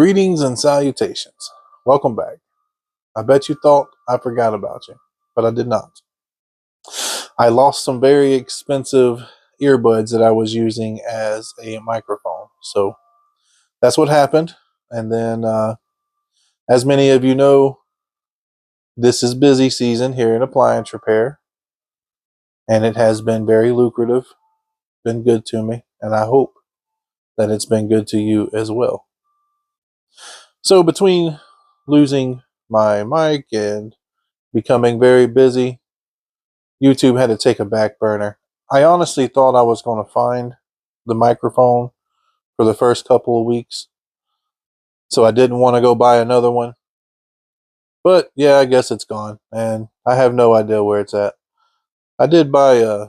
Greetings and salutations. Welcome back. I bet you thought I forgot about you, but I did not. I lost some very expensive earbuds that I was using as a microphone. So that's what happened. And then, as many of you know, this is busy season here in appliance repair. And it has been very lucrative, been good to me. And I hope that it's been good to you as well. So between losing my mic and becoming very busy, YouTube had to take a back burner. I honestly thought I was going to find the microphone for the first couple of weeks, so I didn't want to go buy another one. But yeah, I guess it's gone, and I have no idea where it's at. I did buy a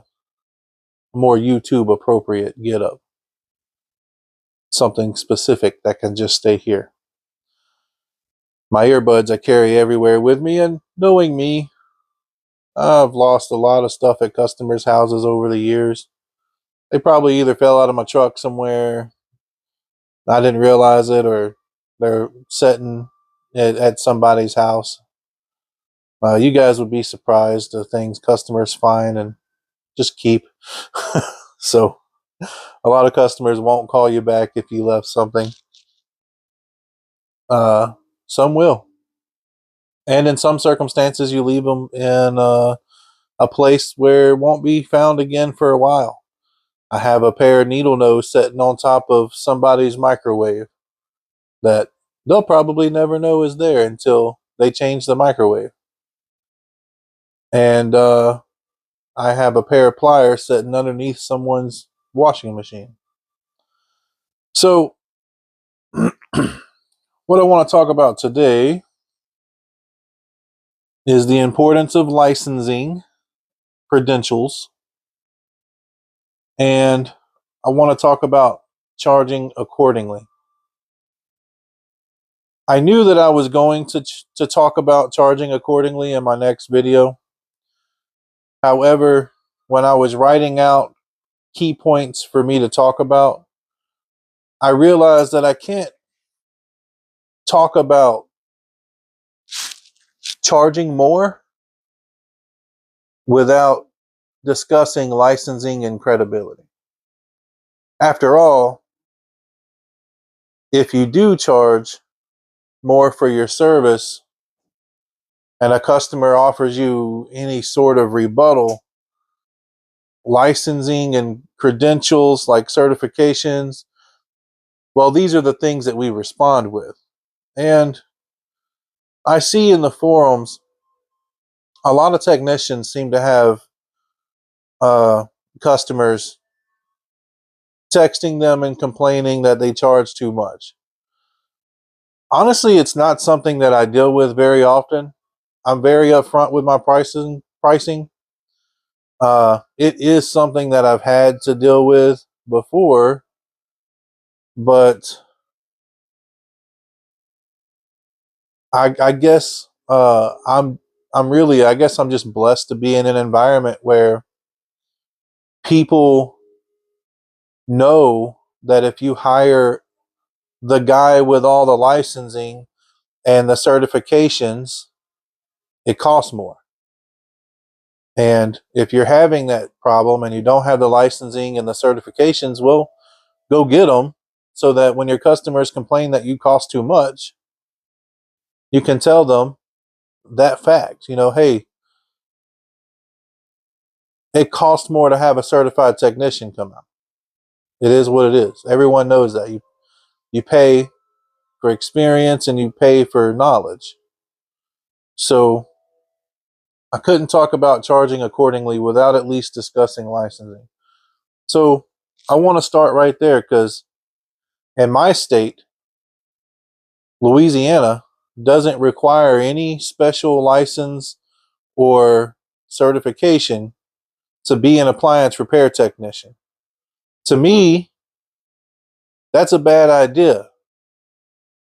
more YouTube appropriate getup, something specific that can just stay here. My earbuds I carry everywhere with me, and knowing me, I've lost a lot of stuff at customers' houses over the years. They probably either fell out of my truck somewhere, I didn't realize it, or they're sitting at somebody's house. You guys would be surprised the things customers find and just keep. So a lot of customers won't call you back if you left something. Some will. And in some circumstances, you leave them in a place where it won't be found again for a while. I have a pair of needle nose sitting on top of somebody's microwave that they'll probably never know is there until they change the microwave. And I have a pair of pliers sitting underneath someone's washing machine. So what I want to talk about today is the importance of licensing credentials, and I want to talk about charging accordingly. I knew that I was going to talk about charging accordingly in my next video. However, when I was writing out key points for me to talk about, I realized that I can't talk about charging more without discussing licensing and credibility. After all, if you do charge more for your service and a customer offers you any sort of rebuttal, licensing and credentials like certifications, well, these are the things that we respond with. And I see in the forums, a lot of technicians seem to have customers texting them and complaining that they charge too much. Honestly, it's not something that I deal with very often. I'm very upfront with my pricing. It is something that I've had to deal with before, but I guess I'm really, I guess I'm just blessed to be in an environment where people know that if you hire the guy with all the licensing and the certifications, it costs more. And if you're having that problem and you don't have the licensing and the certifications, well, go get them so that when your customers complain that you cost too much, you can tell them that fact. You know, hey, it costs more to have a certified technician come out. It is what it is. Everyone knows that. You pay for experience and you pay for knowledge. So I couldn't talk about charging accordingly without at least discussing licensing. So I want to start right there because in my state, Louisiana, doesn't require any special license or certification to be an appliance repair technician. To me, that's a bad idea.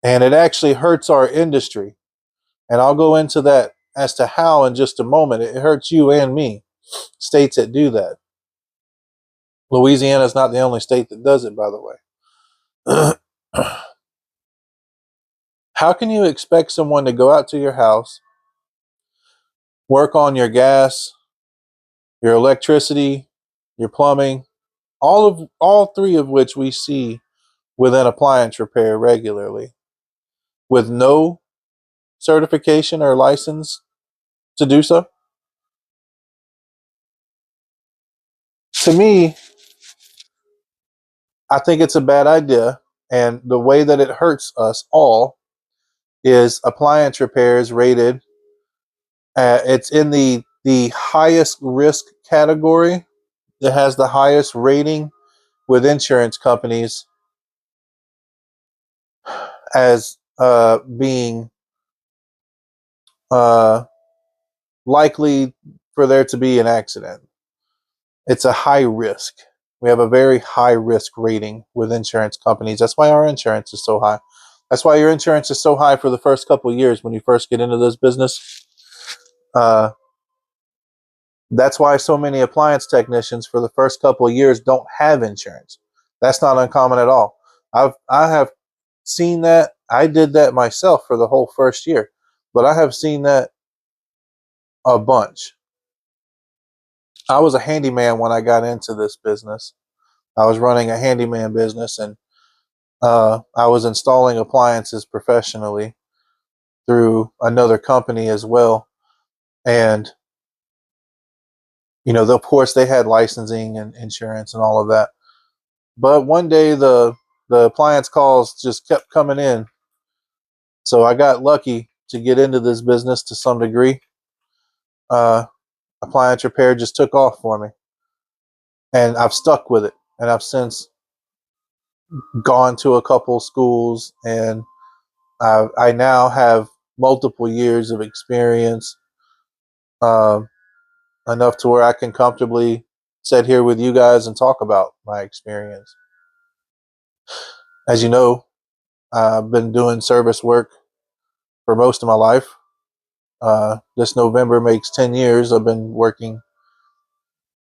And it actually hurts our industry. And I'll go into that as to how in just a moment. It hurts you and me, states that do that. Louisiana is not the only state that does it, by the way. How can you expect someone to go out to your house, work on your gas, your electricity, your plumbing, all three of which we see within appliance repair regularly, with no certification or license to do so? To me, I think it's a bad idea. And the way that it hurts us all is appliance repairs rated. It's in the highest risk category. It has the highest rating with insurance companies as being uh, likely for there to be an accident. It's a high risk. We have a very high risk rating with insurance companies. That's why our insurance is so high. That's why your insurance is so high for the first couple of years when you first get into this business. Uh, that's why so many appliance technicians for the first couple of years don't have insurance. That's not uncommon at all. I have seen that. I did that myself for the whole first year, but I have seen that a bunch. I was a handyman when I got into this business. I was running a handyman business, and I was installing appliances professionally through another company as well. And, of course, they had licensing and insurance and all of that. But one day the appliance calls just kept coming in. So I got lucky to get into this business to some degree. Uh, Appliance repair just took off for me. And I've stuck with it. And I've since gone to a couple schools, and I now have multiple years of experience, um, enough to where I can comfortably sit here with you guys and talk about my experience. As you know, I've been doing service work for most of my life. This November makes 10 years I've been working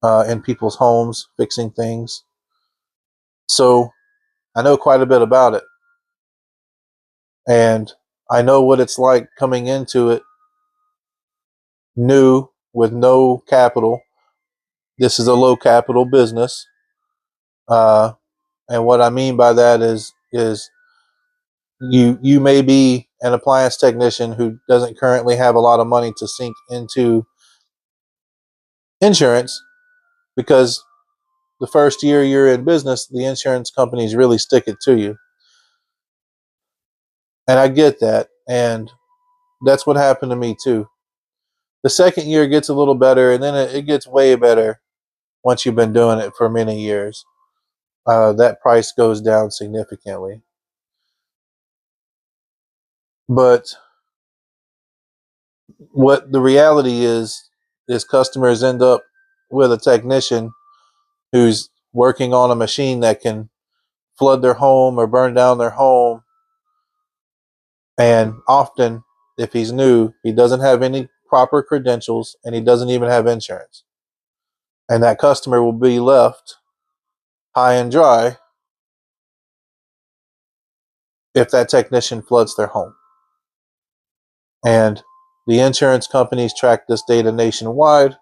in people's homes, fixing things. So I know quite a bit about it. And I know what it's like coming into it new with no capital. This is a low capital business. Uh, and what I mean by that is you may be an appliance technician who doesn't currently have a lot of money to sink into insurance, because the first year you're in business, the insurance companies really stick it to you. And I get that. And that's what happened to me too. The second year gets a little better, and then it gets way better once you've been doing it for many years. That price goes down significantly. But what the reality is customers end up with a technician who's working on a machine that can flood their home or burn down their home. And often, if he's new, he doesn't have any proper credentials, and he doesn't even have insurance. And that customer will be left high and dry if that technician floods their home. And the insurance companies track this data nationwide.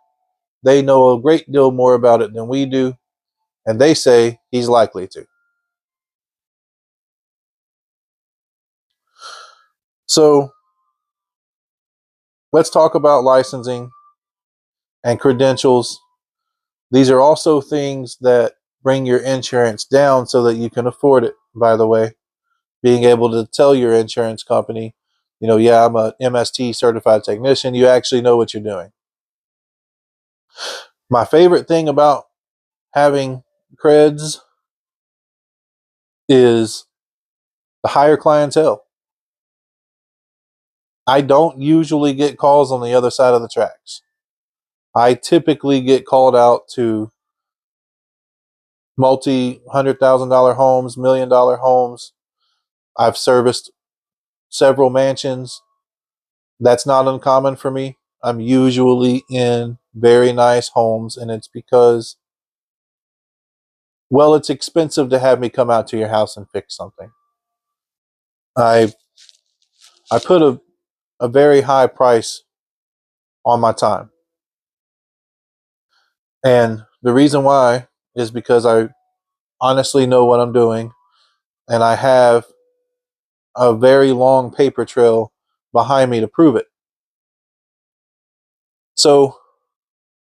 They know a great deal more about it than we do, and they say he's likely to. So let's talk about licensing and credentials. These are also things that bring your insurance down so that you can afford it, by the way. Being able to tell your insurance company, yeah, I'm a MST certified technician. You actually know what you're doing. My favorite thing about having creds is the higher clientele. I don't usually get calls on the other side of the tracks. I typically get called out to multi-$100,000 homes, $1 million homes. I've serviced several mansions. That's not uncommon for me. I'm usually in very nice homes, and it's because, well, it's expensive to have me come out to your house and fix something. I I put a very high price on my time. And the reason why is because I honestly know what I'm doing, and I have a very long paper trail behind me to prove it. So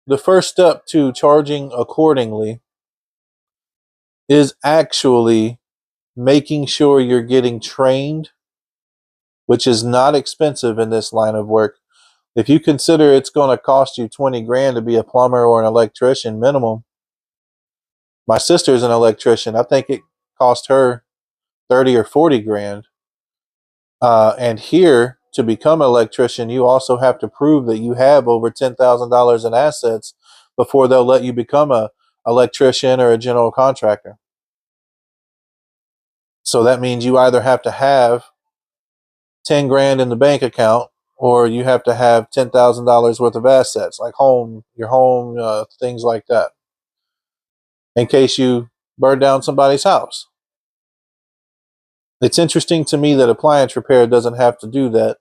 the first step to charging accordingly is actually making sure you're getting trained, which is not expensive in this line of work. If you consider it's going to cost you 20 grand to be a plumber or an electrician minimum, my sister's an electrician. I think it cost her 30 or 40 grand. And here, to become an electrician, you also have to prove that you have over $10,000 in assets before they'll let you become a electrician or a general contractor. So that means you either have to have 10 grand in the bank account, or you have to have $10,000 worth of assets, like your home, things like that, in case you burn down somebody's house. It's interesting to me that appliance repair doesn't have to do that,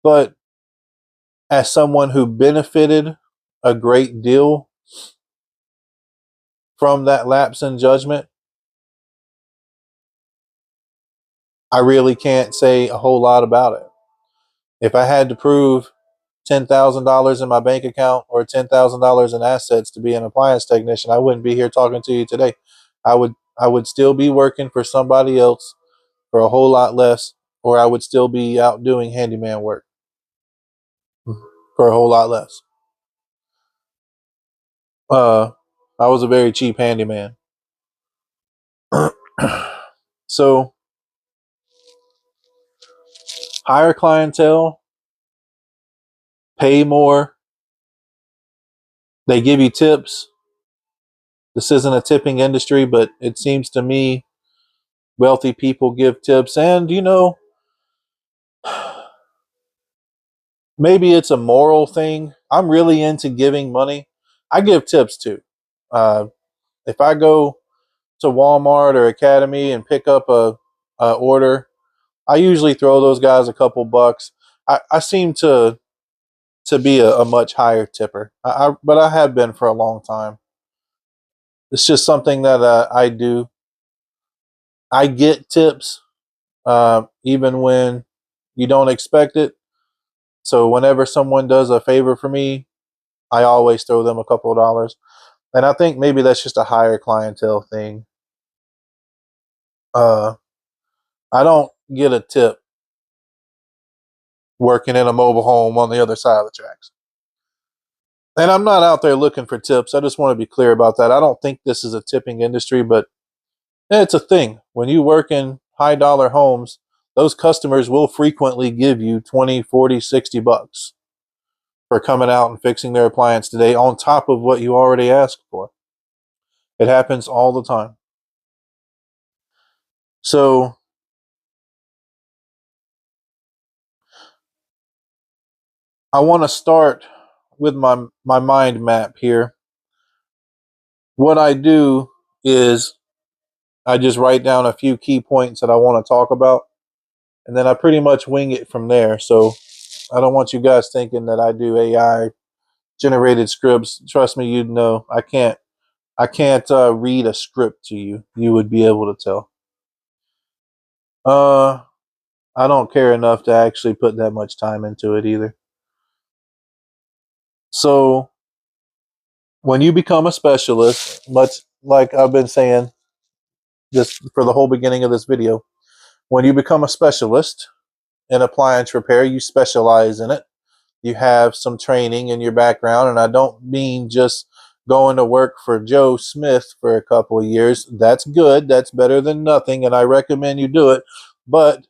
but as someone who benefited a great deal from that lapse in judgment, I really can't say a whole lot about it. If I had to prove $10,000 in my bank account or $10,000 in assets to be an appliance technician, I wouldn't be here talking to you today. I would still be working for somebody else for a whole lot less, or I would still be out doing handyman work for a whole lot less. I was a very cheap handyman. So, hire clientele, pay more, they give you tips. This isn't a tipping industry, but it seems to me wealthy people give tips. And, maybe it's a moral thing. I'm really into giving money. I give tips too. Uh, if I go to Walmart or Academy and pick up a order, I usually throw those guys a couple bucks. I seem to be a much higher tipper, but I have been for a long time. It's just something that I do. I get tips even when you don't expect it. So whenever someone does a favor for me, I always throw them a couple of dollars. And I think maybe that's just a higher clientele thing. Uh, I don't get a tip working in a mobile home on the other side of the tracks. And I'm not out there looking for tips. I just want to be clear about that. I don't think this is a tipping industry, but it's a thing. When you work in high dollar homes, those customers will frequently give you 20, 40, 60 bucks for coming out and fixing their appliance today on top of what you already asked for. It happens all the time. So I want to start with my mind map here. What I do is I just write down a few key points that I want to talk about, and then I pretty much wing it from there. So I don't want you guys thinking that I do AI generated scripts. Trust me, you'd know. I can't read a script to you. You would be able to tell. I don't care enough to actually put that much time into it either. So when you become a specialist, much like I've been saying just for the whole beginning of this video, when you become a specialist in appliance repair, you specialize in it. You have some training in your background, and I don't mean just going to work for Joe Smith for a couple of years. That's good. That's better than nothing, and I recommend you do it. But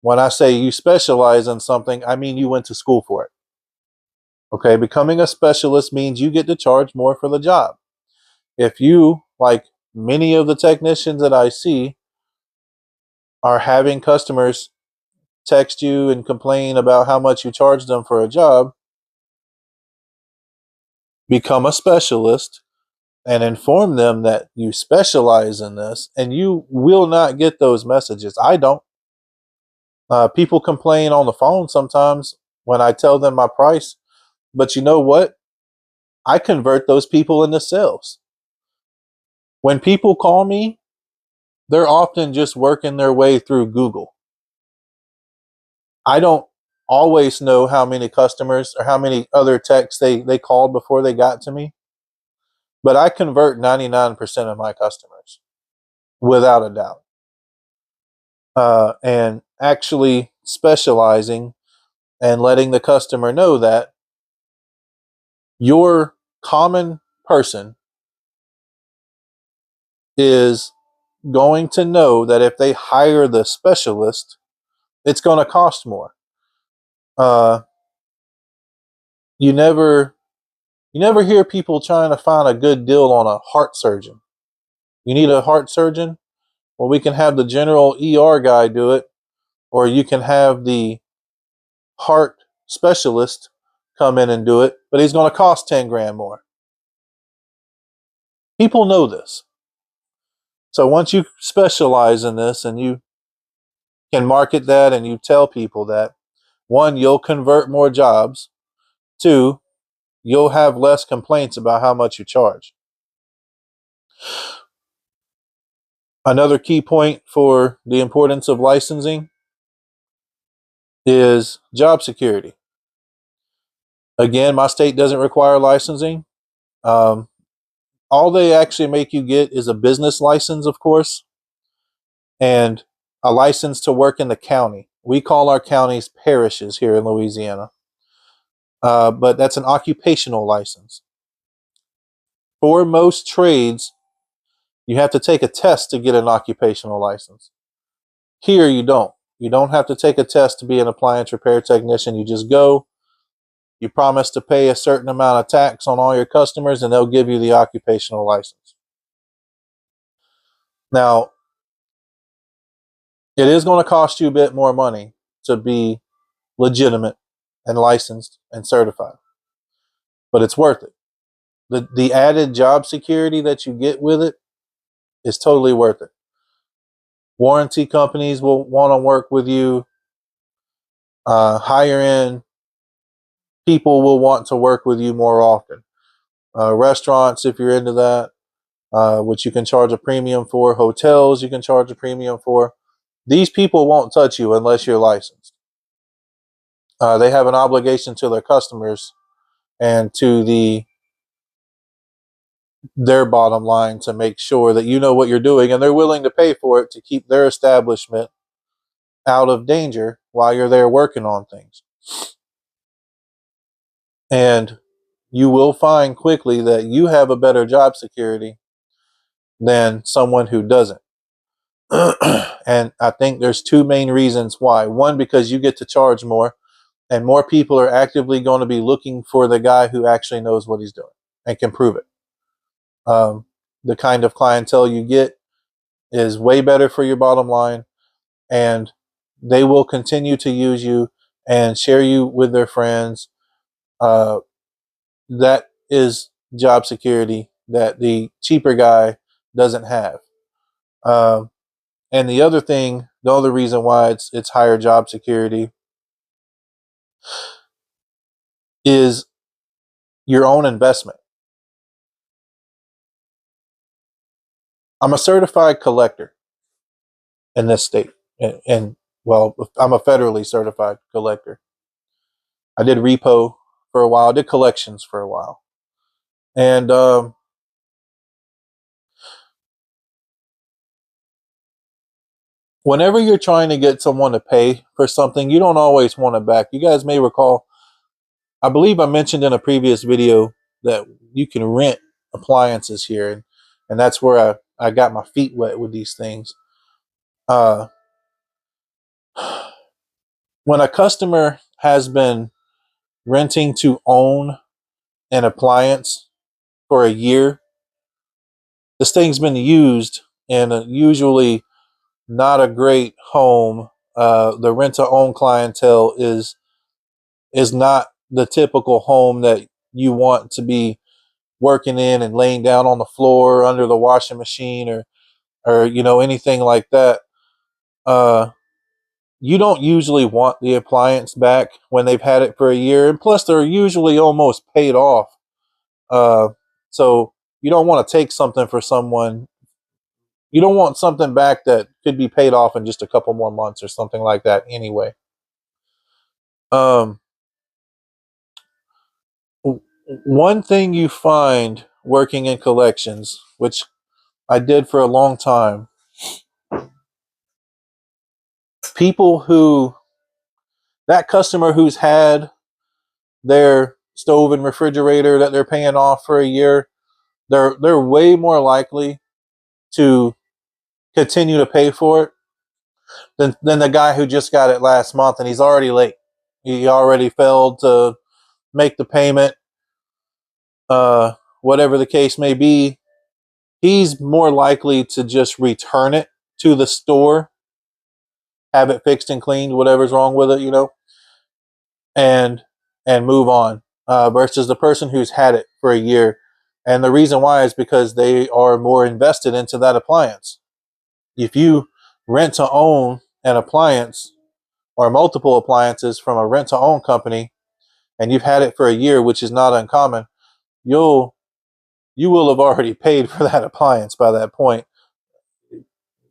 when I say you specialize in something, I mean you went to school for it. Okay, becoming a specialist means you get to charge more for the job. If you, like many of the technicians that I see, are having customers text you and complain about how much you charge them for a job, become a specialist and inform them that you specialize in this, and you will not get those messages. I don't. People complain on the phone sometimes when I tell them my price, but you know what? I convert those people into sales. When people call me, they're often just working their way through Google. I don't always know how many customers or how many other techs they called before they got to me, but I convert 99% of my customers without a doubt. And actually specializing and letting the customer know that your common person is going to know that if they hire the specialist, it's going to cost more. Uh, you never hear people trying to find a good deal on a heart surgeon. You need a heart surgeon? Well, we can have the general ER guy do it, or you can have the heart specialist come in and do it, but he's going to cost 10 grand more. People know this. So once you specialize in this and you can market that and you tell people that, one, you'll convert more jobs. Two, you'll have less complaints about how much you charge. Another key point for the importance of licensing is job security. Again, my state doesn't require licensing. All they actually make you get is a business license, of course, and a license to work in the county. We call our counties parishes here in Louisiana, but that's an occupational license. For most trades, you have to take a test to get an occupational license. Here, you don't. You don't have to take a test to be an appliance repair technician. You just go, you promise to pay a certain amount of tax on all your customers, and they'll give you the occupational license. Now, it is going to cost you a bit more money to be legitimate and licensed and certified, but it's worth it. The added job security that you get with it is totally worth it. Warranty companies will want to work with you. Higher end people will want to work with you more often. Restaurants, if you're into that, which you can charge a premium for. Hotels, you can charge a premium for. These people won't touch you unless you're licensed. They have an obligation to their customers and to their bottom line to make sure that you know what you're doing, and they're willing to pay for it to keep their establishment out of danger while you're there working on things. And you will find quickly that you have a better job security than someone who doesn't. And I think there's two main reasons why. One, because you get to charge more, and more people are actively going to be looking for the guy who actually knows what he's doing and can prove it. The kind of clientele you get is way better for your bottom line, and they will continue to use you and share you with their friends. That is job security that the cheaper guy doesn't have. And the other thing, the other reason why it's higher job security is your own investment. I'm a certified collector in this state, and well, I'm a federally certified collector. I did repo for a while, I did collections for a while, and whenever you're trying to get someone to pay for something, you don't always want it back. You guys may recall, I believe I mentioned in a previous video that you can rent appliances here, and that's where I got my feet wet with these things. Uh, when a customer has been renting to own an appliance for a year, this thing's been used in a usually not a great home. The rent to own clientele is not the typical home that you want to be working in and laying down on the floor under the washing machine or anything like that. you don't usually want the appliance back when they've had it for a year, and plus they're usually almost paid off. So you don't want to take something for someone. You don't want something back that could be paid off in just a couple more months or something like that anyway. Um, One thing you find working in collections, which I did for a long time, people who, that customer who's had their stove and refrigerator that they're paying off for a year, they're way more likely to continue to pay for it than the guy who just got it last month and he's already late. He already failed to make the payment, whatever the case may be. He's more likely to just return it to the store, have it fixed and cleaned, whatever's wrong with it, and move on. Versus the person who's had it for a year, and the reason why is because they are more invested into that appliance. If you rent to own an appliance or multiple appliances from a rent to own company, and you've had it for a year, which is not uncommon, you will have already paid for that appliance by that point.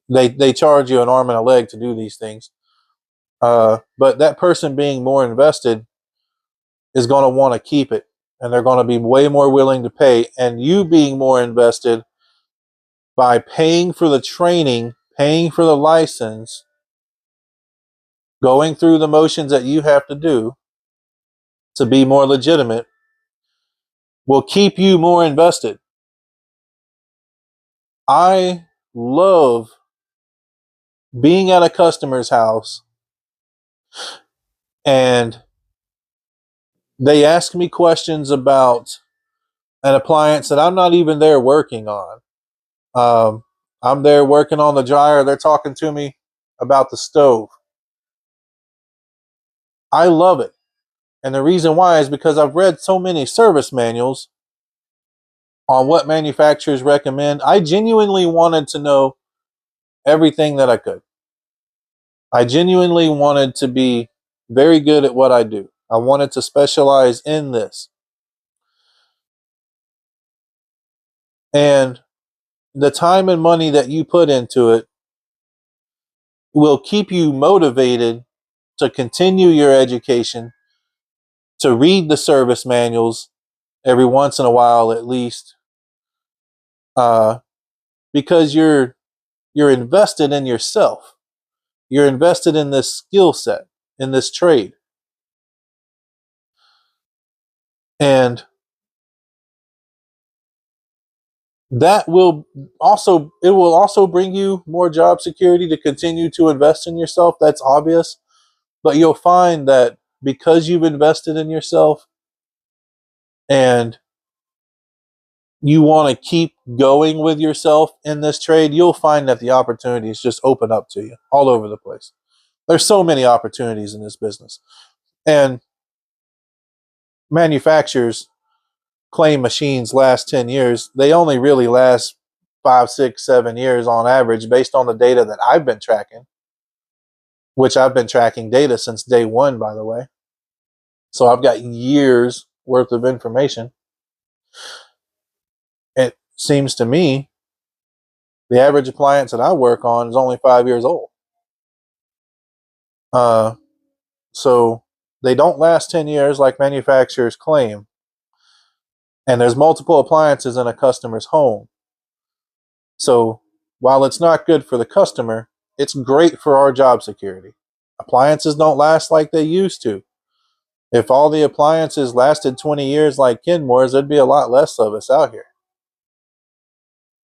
They charge you an arm and a leg to do these things. But that person being more invested is going to want to keep it, and they're going to be way more willing to pay. And you being more invested by paying for the training, paying for the license, going through the motions that you have to do to be more legitimate, will keep you more invested. I love being at a customer's house and they ask me questions about an appliance that I'm not even there working on. I'm there working on the dryer. They're talking to me about the stove. I love it. And the reason why is because I've read so many service manuals on what manufacturers recommend. I genuinely wanted to know everything that I could. I genuinely wanted to be very good at what I do. I wanted to specialize in this. And the time and money that you put into it will keep you motivated to continue your education, to read the service manuals every once in a while at least, because you're invested in yourself. You're invested in this skill set, in this trade. And that will also bring you more job security to continue to invest in yourself. That's obvious. But you'll find that because you've invested in yourself and you want to keep going with yourself in this trade, you'll find that the opportunities just open up to you all over the place. There's so many opportunities in this business. And manufacturers claim machines last 10 years. They only really last 5, 6, 7 years on average based on the data that I've been tracking, which I've been tracking data since day one, by the way. So I've got years worth of information. It seems to me the average appliance that I work on is only 5 years old. So they don't last 10 years like manufacturers claim. And there's multiple appliances in a customer's home. So while it's not good for the customer, it's great for our job security. Appliances don't last like they used to. If all the appliances lasted 20 years like Kenmore's, there'd be a lot less of us out here.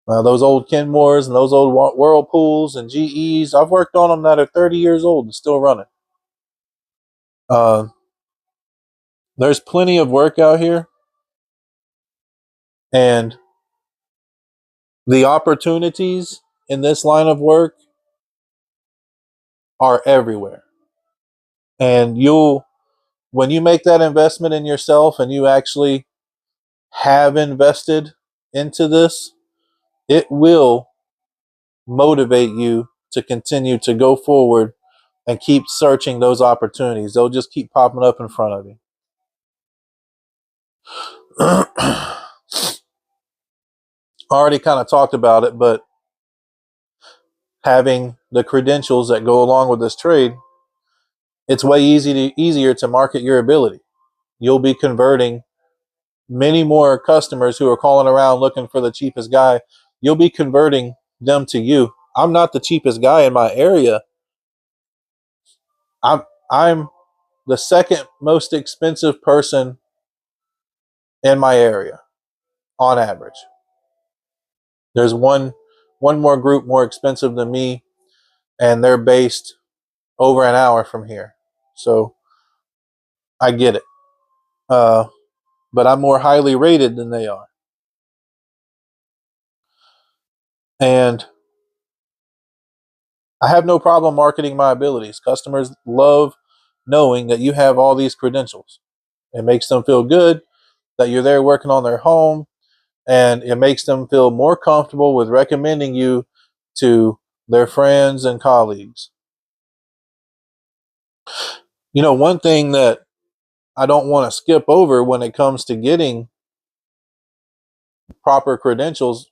Those old Kenmore's and those old Whirlpools and GEs, I've worked on them that are 30 years old and still running. There's plenty of work out here, and the opportunities in this line of work are everywhere. And when you make that investment in yourself and you actually have invested into this, it will motivate you to continue to go forward and keep searching those opportunities. They'll just keep popping up in front of you. Already kind of talked about it, but having the credentials that go along with this trade, it's way easier to market your ability. You'll be converting many more customers who are calling around looking for the cheapest guy. You'll be converting them to you. I'm not the cheapest guy in my area. I'm the second most expensive person in my area on average. There's one more group more expensive than me, and they're based over an hour from here. So I get it. But I'm more highly rated than they are. And I have no problem marketing my abilities. Customers love knowing that you have all these credentials. It makes them feel good that you're there working on their home, and it makes them feel more comfortable with recommending you to their friends and colleagues. One thing that I don't want to skip over when it comes to getting proper credentials,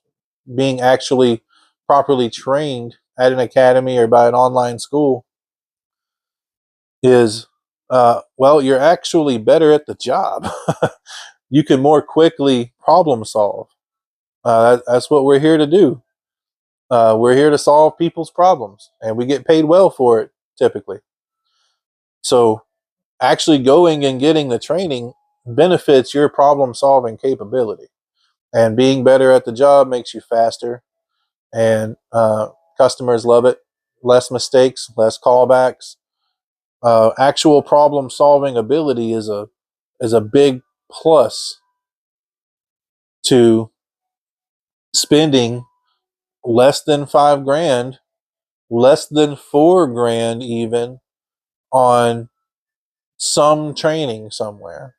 being actually properly trained at an academy or by an online school, is you're actually better at the job. You can more quickly problem solve. That's what we're here to do. We're here to solve people's problems, and we get paid well for it typically. So actually going and getting the training benefits your problem solving capability, and being better at the job makes you faster, and customers love it. Less mistakes, less callbacks. Actual problem solving ability is a big plus to spending less than $5,000, less than $4,000 even, on some training somewhere.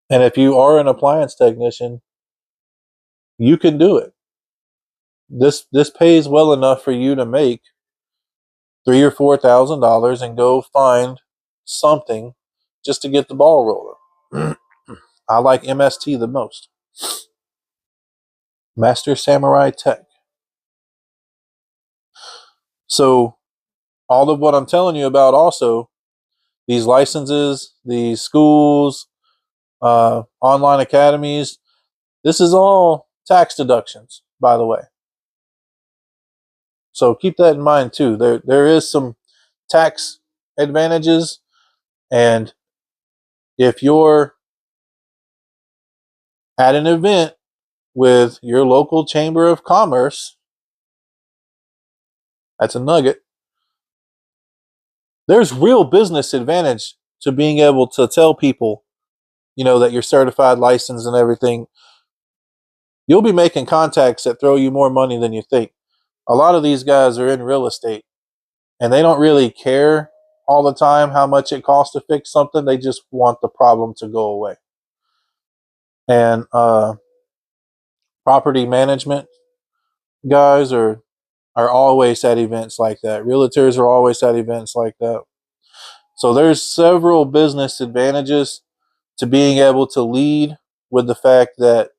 And if you are an appliance technician, you can do it. This pays well enough for you to make $3,000 or $4,000 and go find something just to get the ball rolling. I like MST the most. Master Samurai Tech. So all of what I'm telling you about, also these licenses, these schools, online academies, this is all tax deductions, by the way. So keep that in mind too. There is some tax advantages, and if you're at an event with your local chamber of commerce, that's a nugget. There's real business advantage to being able to tell people, that you're certified, licensed, and everything. You'll be making contacts that throw you more money than you think. A lot of these guys are in real estate, and they don't really care all the time how much it costs to fix something. They just want the problem to go away. And property management guys are always at events like that. Realtors are always at events like that. So there's several business advantages to being able to lead with the fact that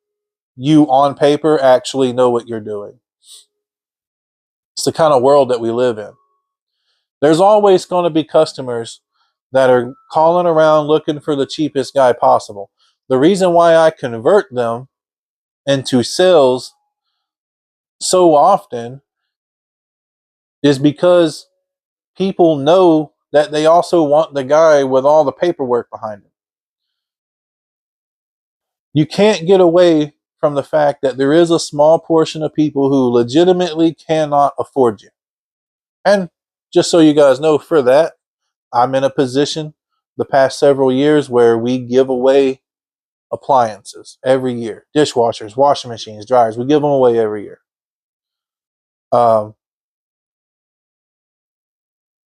you on paper actually know what you're doing. It's the kind of world that we live in. There's always going to be customers that are calling around looking for the cheapest guy possible. The reason why I convert them into sales so often is because people know that they also want the guy with all the paperwork behind him. You can't get away from the fact that there is a small portion of people who legitimately cannot afford you. And just so you guys know, for that, I'm in a position the past several years where we give away appliances every year. Dishwashers, washing machines, dryers. We give them away every year.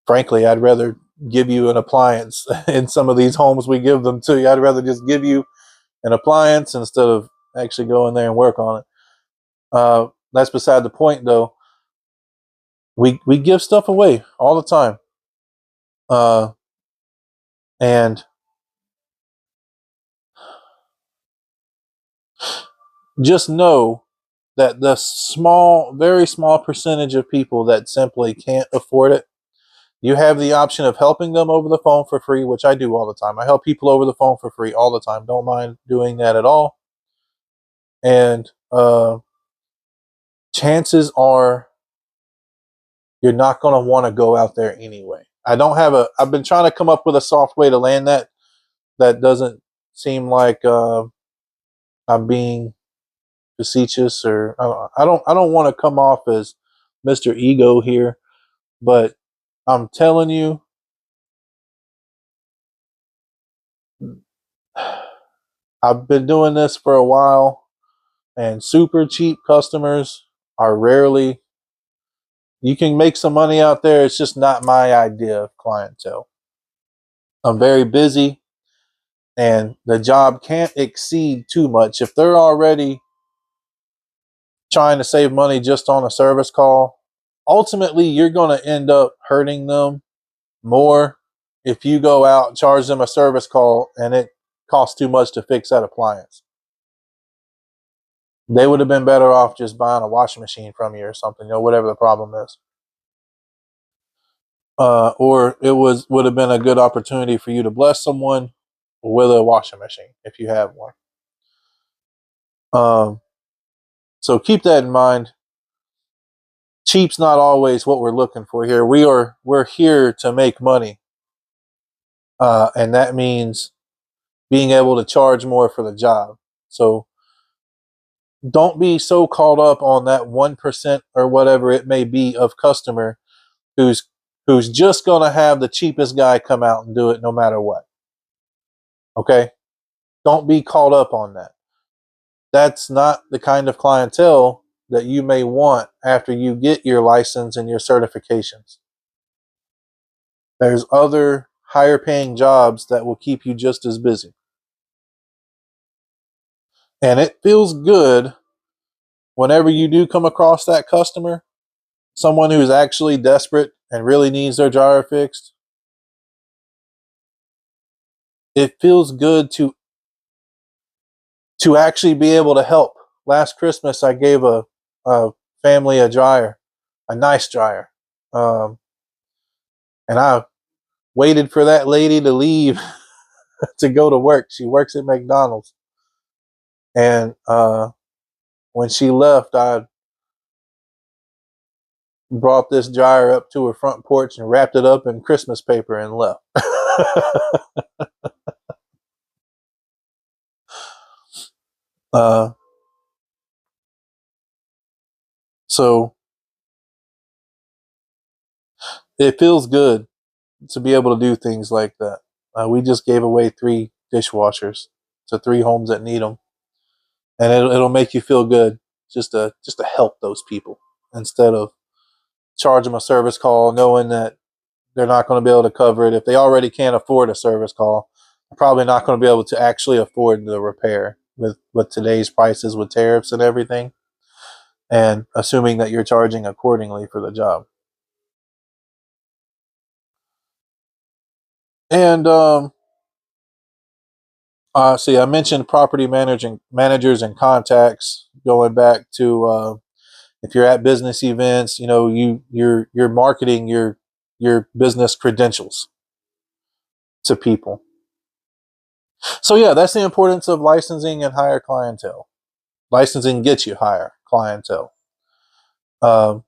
Frankly, I'd rather give you an appliance in some of these homes we give them to you. I'd rather just give you an appliance instead of actually go in there and work on it. That's beside the point, though. We give stuff away all the time. And just know that the very small percentage of people that simply can't afford it, you have the option of helping them over the phone for free, which I do all the time. I help people over the phone for free all the time. Don't mind doing that at all. And chances are you're not going to want to go out there anyway. I've been trying to come up with a soft way to land that doesn't seem like I'm being facetious, or I don't want to come off as Mr. Ego here, but I'm telling you, I've been doing this for a while, and super cheap customers are rarely. You can make some money out there. It's just not my idea of clientele. I'm very busy, and the job can't exceed too much. If they're already trying to save money just on a service call, ultimately you're going to end up hurting them more if you go out and charge them a service call and it costs too much to fix that appliance. They would have been better off just buying a washing machine from you or something, whatever the problem is. Or it would have been a good opportunity for you to bless someone with a washing machine if you have one. So keep that in mind. Cheap's not always what we're looking for here. We're here to make money, and that means being able to charge more for the job. So don't be so caught up on that 1% or whatever it may be of customer who's just going to have the cheapest guy come out and do it no matter what. Okay? Don't be caught up on that. That's not the kind of clientele that you may want after you get your license and your certifications. There's other higher paying jobs that will keep you just as busy. And it feels good whenever you do come across that customer, someone who's actually desperate and really needs their dryer fixed. It feels good to actually be able to help. Last Christmas, I gave a family a dryer, a nice dryer. And I waited for that lady to leave to go to work. She works at McDonald's. And when she left, I brought this dryer up to her front porch and wrapped it up in Christmas paper and left. So it feels good to be able to do things like that. We just gave away 3 dishwashers to 3 homes that need them, and it'll make you feel good just to help those people instead of charge them a service call knowing that they're not going to be able to cover it. If they already can't afford a service call, they're probably not going to be able to actually afford the repair with today's prices with tariffs and everything, and assuming that you're charging accordingly for the job. And see, I mentioned property managers and contacts. Going back to if you're at business events, you're marketing your business credentials to people. So yeah, that's the importance of licensing and higher clientele. Licensing gets you higher clientele. Um,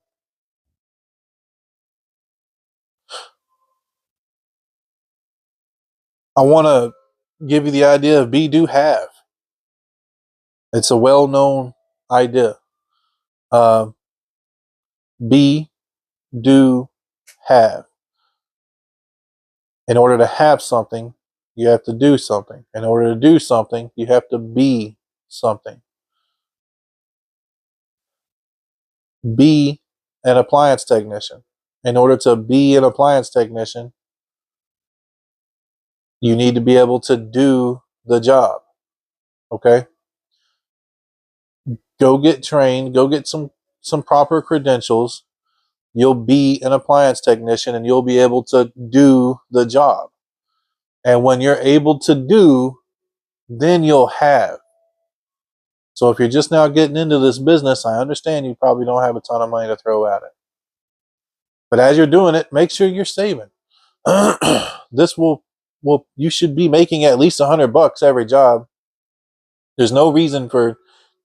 I want to give you the idea of be, do, have. It's a well-known idea. Uh, be, do, have. In order to have something, you have to do something. In order to do something, you have to be something. Be an appliance technician. In order to be an appliance technician, you need to be able to do the job. Okay? Go get trained, go get some proper credentials, you'll be an appliance technician and you'll be able to do the job. And when you're able to do, then you'll have. So if you're just now getting into this business, I understand you probably don't have a ton of money to throw at it. But as you're doing it, make sure you're saving. This will you should be making at least $100 every job. There's no reason for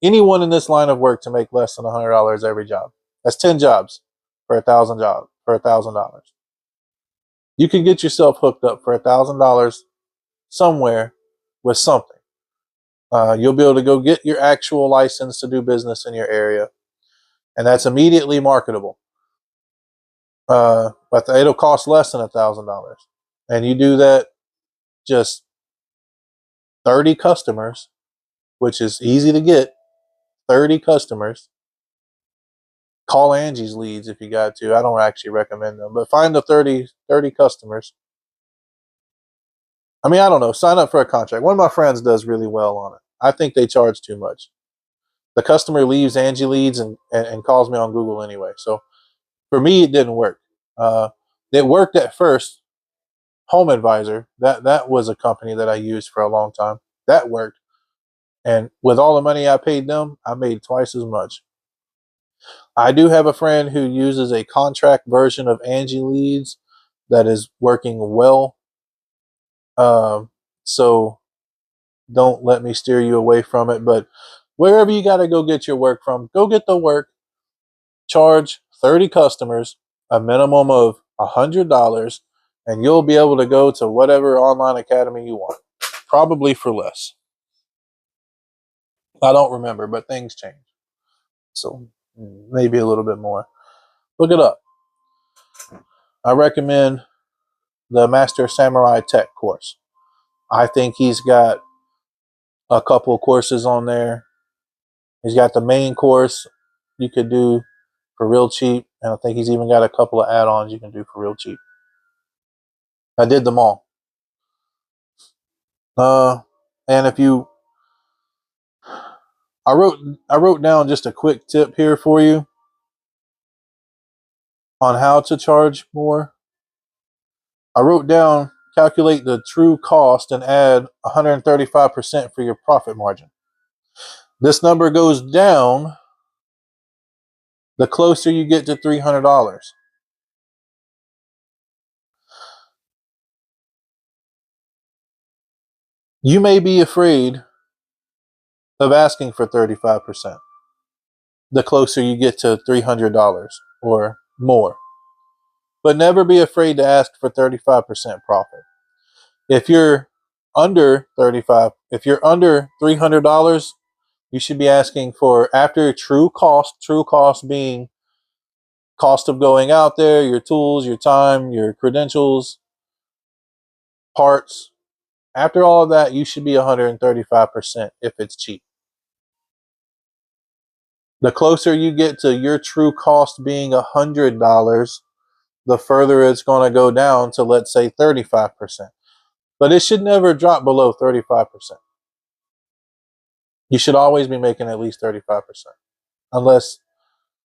anyone in this line of work to make less than $100 every job. That's 10 jobs for $1,000. You can get yourself hooked up for $1,000 somewhere with something. You'll be able to go get your actual license to do business in your area, and that's immediately marketable. But it'll cost less than $1,000, and you do that just 30 customers, which is easy to get. 30 customers. Call Angie's Leads if you got to. I don't actually recommend them, but find the 30 customers. I mean, I don't know. Sign up for a contract. One of my friends does really well on it. I think they charge too much. The customer leaves Angie Leads and calls me on Google anyway. So for me, it didn't work. It worked at first. Home Advisor, that was a company that I used for a long time. That worked. And with all the money I paid them, I made twice as much. I do have a friend who uses a contract version of Angie Leads that is working well. So don't let me steer you away from it. But wherever you got to go get your work from, go get the work. Charge 30 customers a minimum of $100, and you'll be able to go to whatever online academy you want, probably for less. I don't remember, but things change. So maybe a little bit more. Look it up. I recommend the Master Samurai Tech course. I think he's got a couple of courses on there. He's got the main course you could do for real cheap, and I think he's even got a couple of add-ons you can do for real cheap. I did them all. And if you, I wrote down just a quick tip here for you on how to charge more. I wrote down, calculate the true cost and add 135% for your profit margin. This number goes down the closer you get to $300. You may be afraid of asking for 35% the closer you get to $300 or more. But never be afraid to ask for 35% profit. If you're under $300, you should be asking for, after true cost being cost of going out there, your tools, your time, your credentials, parts. After all of that, you should be 135% if it's cheap. The closer you get to your true cost being $100, the further it's going to go down to, let's say, 35%. But it should never drop below 35%. You should always be making at least 35%, unless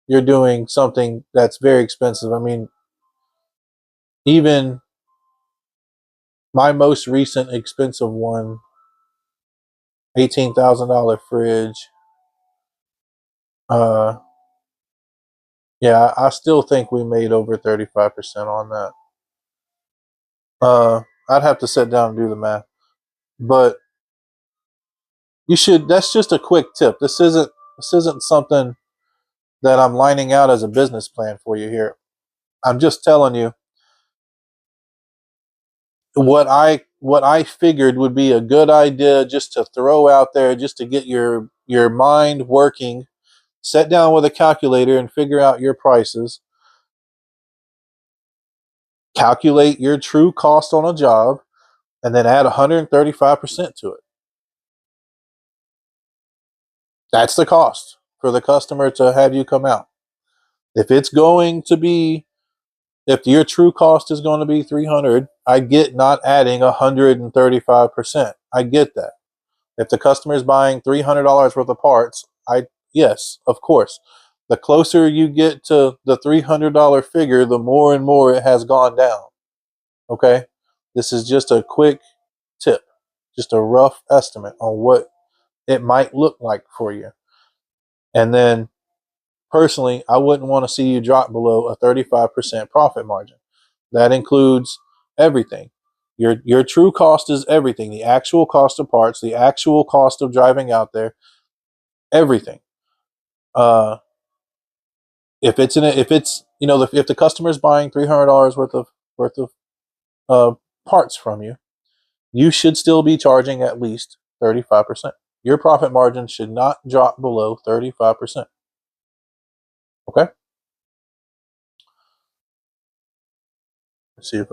you're doing something that's very expensive. I mean, even my most recent expensive one, $18,000 fridge. Yeah, I still think we made over 35% on that. I'd have to sit down and do the math, but you should. That's just a quick tip. This isn't something that I'm lining out as a business plan for you here. I'm just telling you what I figured would be a good idea just to throw out there, just to get your mind working. Sit down with a calculator and figure out your prices. Calculate your true cost on a job, and then add 135% to it. That's the cost for the customer to have you come out. If your true cost is going to be $300, I get not adding 135%. I get that. If the customer is buying $300 worth of parts, yes, of course. The closer you get to the $300 figure, the more and more it has gone down. Okay? This is just a quick tip, just a rough estimate on what it might look like for you. And then personally, I wouldn't want to see you drop below a 35% profit margin. That includes everything. Your true cost is everything. The actual cost of parts, the actual cost of driving out there, everything. If the customer is buying $300 worth of parts from you, you should still be charging at least 35%. Your profit margin should not drop below 35%. Okay? Let's see if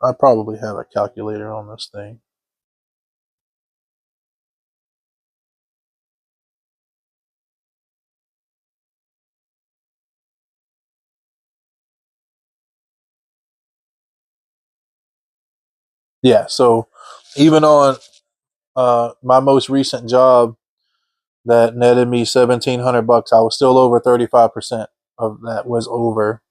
I probably have a calculator on this thing. Yeah, so even on my most recent job that netted me $1,700, I was still over 35% of that was over.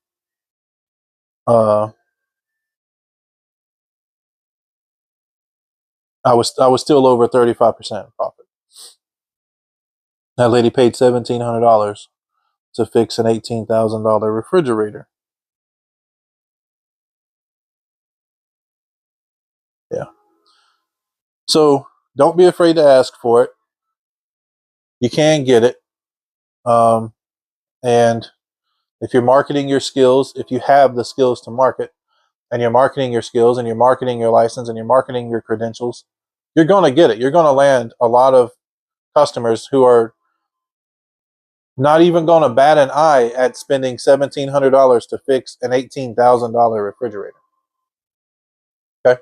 I was still over 35% profit. That lady paid $1,700 to fix an $18,000 refrigerator. Yeah. So don't be afraid to ask for it. You can get it. And if you're marketing your skills, if you have the skills to market, and you're marketing your skills and you're marketing your license and you're marketing your credentials, you're going to get it. You're going to land a lot of customers who are not even going to bat an eye at spending $1,700 to fix an $18,000 refrigerator. Okay?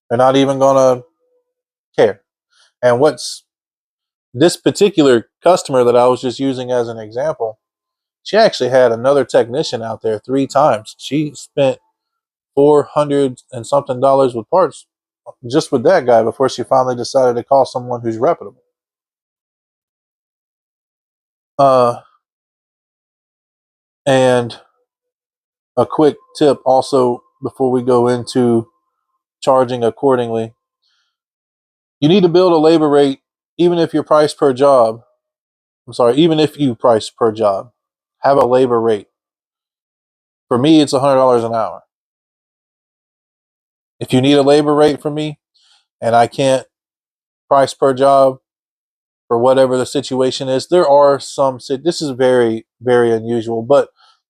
They're not even going to care. And what's this particular customer that I was just using as an example, she actually had another technician out there 3 times. She spent $400 and something with parts just with that guy before she finally decided to call someone who's reputable. And a quick tip also before we go into charging accordingly, you need to build a labor rate even if your price per job. Even if you price per job, have a labor rate. For me, it's $100 an hour. If you need a labor rate from me and I can't price per job for whatever the situation is, there are some, this is very, very unusual, but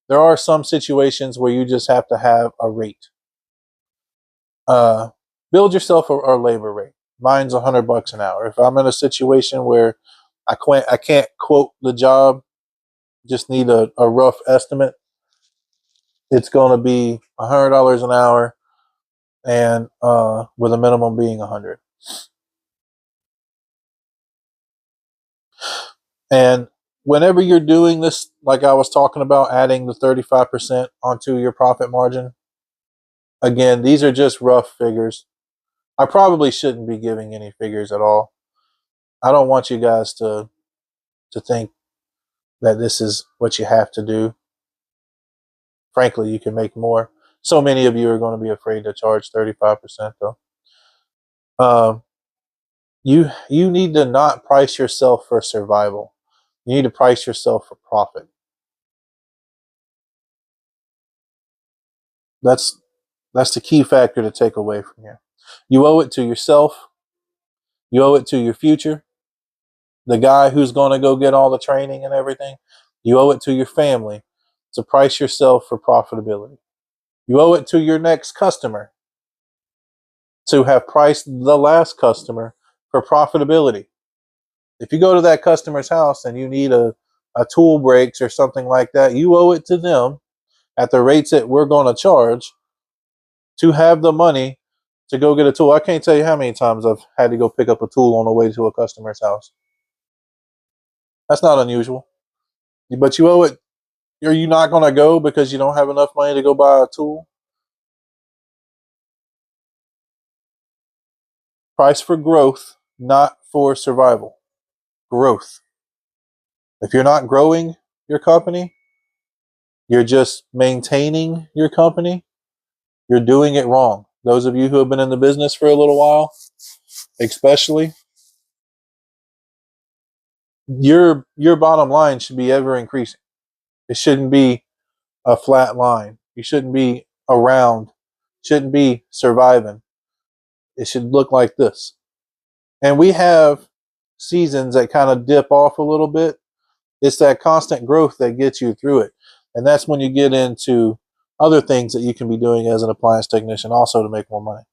there are some situations where you just have to have a rate. Build yourself a labor rate. Mine's $100 an hour. If I'm in a situation where I can't quote the job, just need a rough estimate, it's going to be $100 an hour, and with a minimum being 100. And whenever you're doing this, like I was talking about, adding the 35% onto your profit margin, again, these are just rough figures. I probably shouldn't be giving any figures at all. I don't want you guys to think that this is what you have to do. Frankly, you can make more. So many of you are going to be afraid to charge 35% though. You need to not price yourself for survival. You need to price yourself for profit. That's the key factor to take away from here. You owe it to yourself. You owe it to your future. The guy who's going to go get all the training and everything. You owe it to your family to price yourself for profitability. You owe it to your next customer to have priced the last customer for profitability. If you go to that customer's house and you need a tool breaks or something like that, you owe it to them at the rates that we're going to charge to have the money to go get a tool. I can't tell you how many times I've had to go pick up a tool on the way to a customer's house. That's not unusual. But you owe it. Are you not going to go because you don't have enough money to go buy a tool? Price for growth, not for survival. Growth. If you're not growing, your company, you're just maintaining your company, you're doing it wrong. Those of you who have been in the business for a little while, especially, your bottom line should be ever increasing. It shouldn't be a flat line. You shouldn't be around, shouldn't be surviving. It should look like this. And we have seasons that kind of dip off a little bit. It's that constant growth that gets you through it. And that's when you get into other things that you can be doing as an appliance technician also to make more money.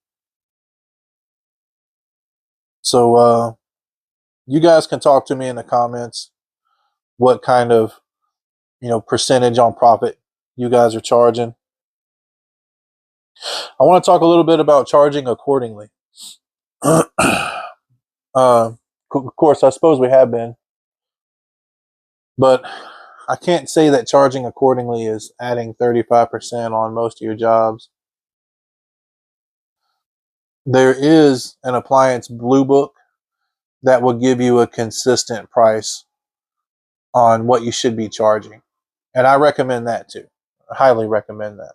So you guys can talk to me in the comments what kind of percentage on profit you guys are charging. I want to talk a little bit about charging accordingly. Of course, I suppose we have been, but I can't say that charging accordingly is adding 35% on most of your jobs. There is an appliance blue book that will give you a consistent price on what you should be charging. And I recommend that too. I highly recommend that.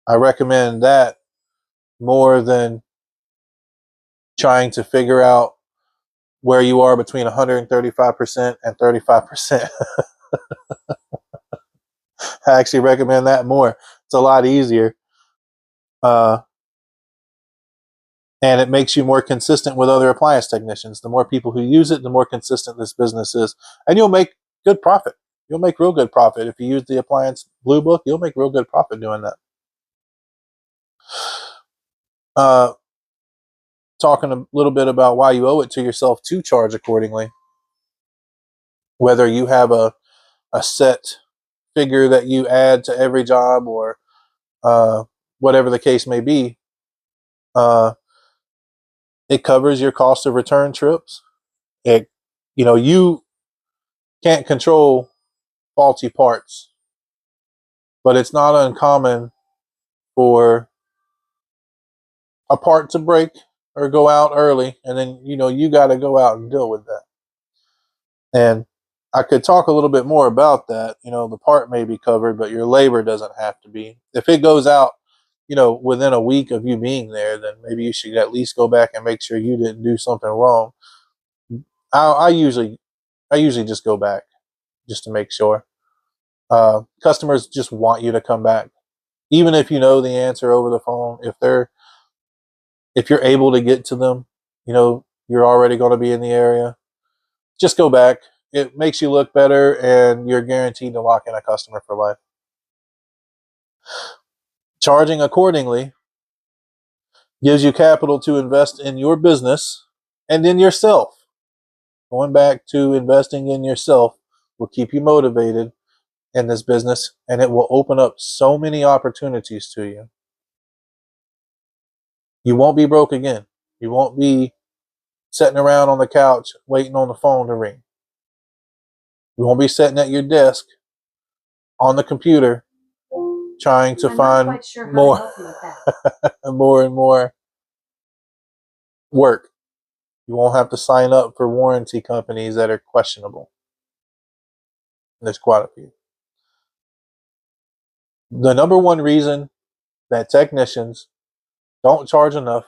I recommend that more than trying to figure out where you are between 135% and 35%. I actually recommend that more. It's a lot easier. And it makes you more consistent with other appliance technicians. The more people who use it, the more consistent this business is. And you'll make good profit. You'll make real good profit. If you use the appliance blue book, you'll make real good profit doing that. Talking a little bit about why you owe it to yourself to charge accordingly. Whether you have a set figure that you add to every job or whatever the case may be, it covers your cost of return trips. You can't control faulty parts, but it's not uncommon for a part to break or go out early, and then you got to go out and deal with that. And I could talk a little bit more about that. The part may be covered, but your labor doesn't have to be. If it goes out, within a week of you being there, then maybe you should at least go back and make sure you didn't do something wrong. I usually just go back just to make sure. Customers just want you to come back, even if you know the answer over the phone. If you're able to get to them, you're already going to be in the area. Just go back. It makes you look better, and you're guaranteed to lock in a customer for life. Charging accordingly gives you capital to invest in your business and in yourself. Going back to investing in yourself will keep you motivated in this business, and it will open up so many opportunities to you. You won't be broke again. You won't be sitting around on the couch waiting on the phone to ring. You won't be sitting at your desk on the computer trying to find more more and more work. You won't have to sign up for warranty companies that are questionable. There's quite a few. The number one reason that technicians don't charge enough,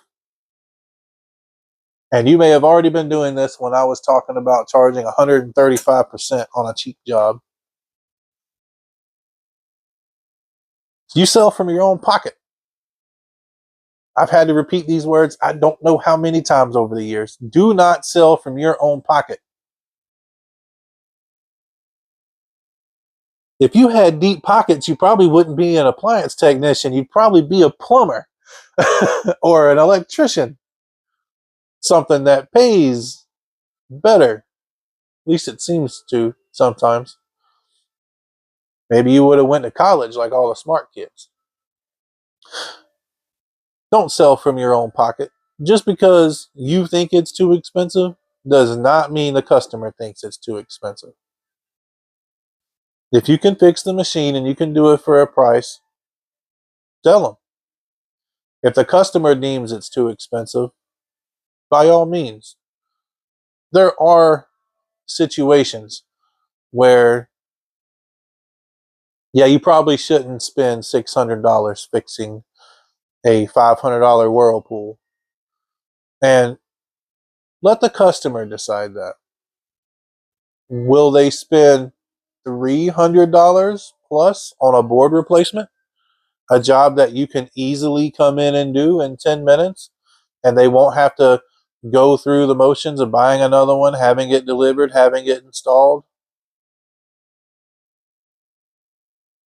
and you may have already been doing this when I was talking about charging 135% on a cheap job, you sell from your own pocket. I've had to repeat these words I don't know how many times over the years. Do not sell from your own pocket. If you had deep pockets, you probably wouldn't be an appliance technician. You'd probably be a plumber or an electrician. Something that pays better. At least it seems to sometimes. Maybe you would have went to college like all the smart kids. Don't sell from your own pocket. Just because you think it's too expensive does not mean the customer thinks it's too expensive. If you can fix the machine and you can do it for a price, sell them. If the customer deems it's too expensive, by all means. There are situations where Yeah, you probably shouldn't spend $600 fixing a $500 Whirlpool, and let the customer decide that. Will they spend $300 plus on a board replacement? A job that you can easily come in and do in 10 minutes, and they won't have to go through the motions of buying another one, having it delivered, having it installed.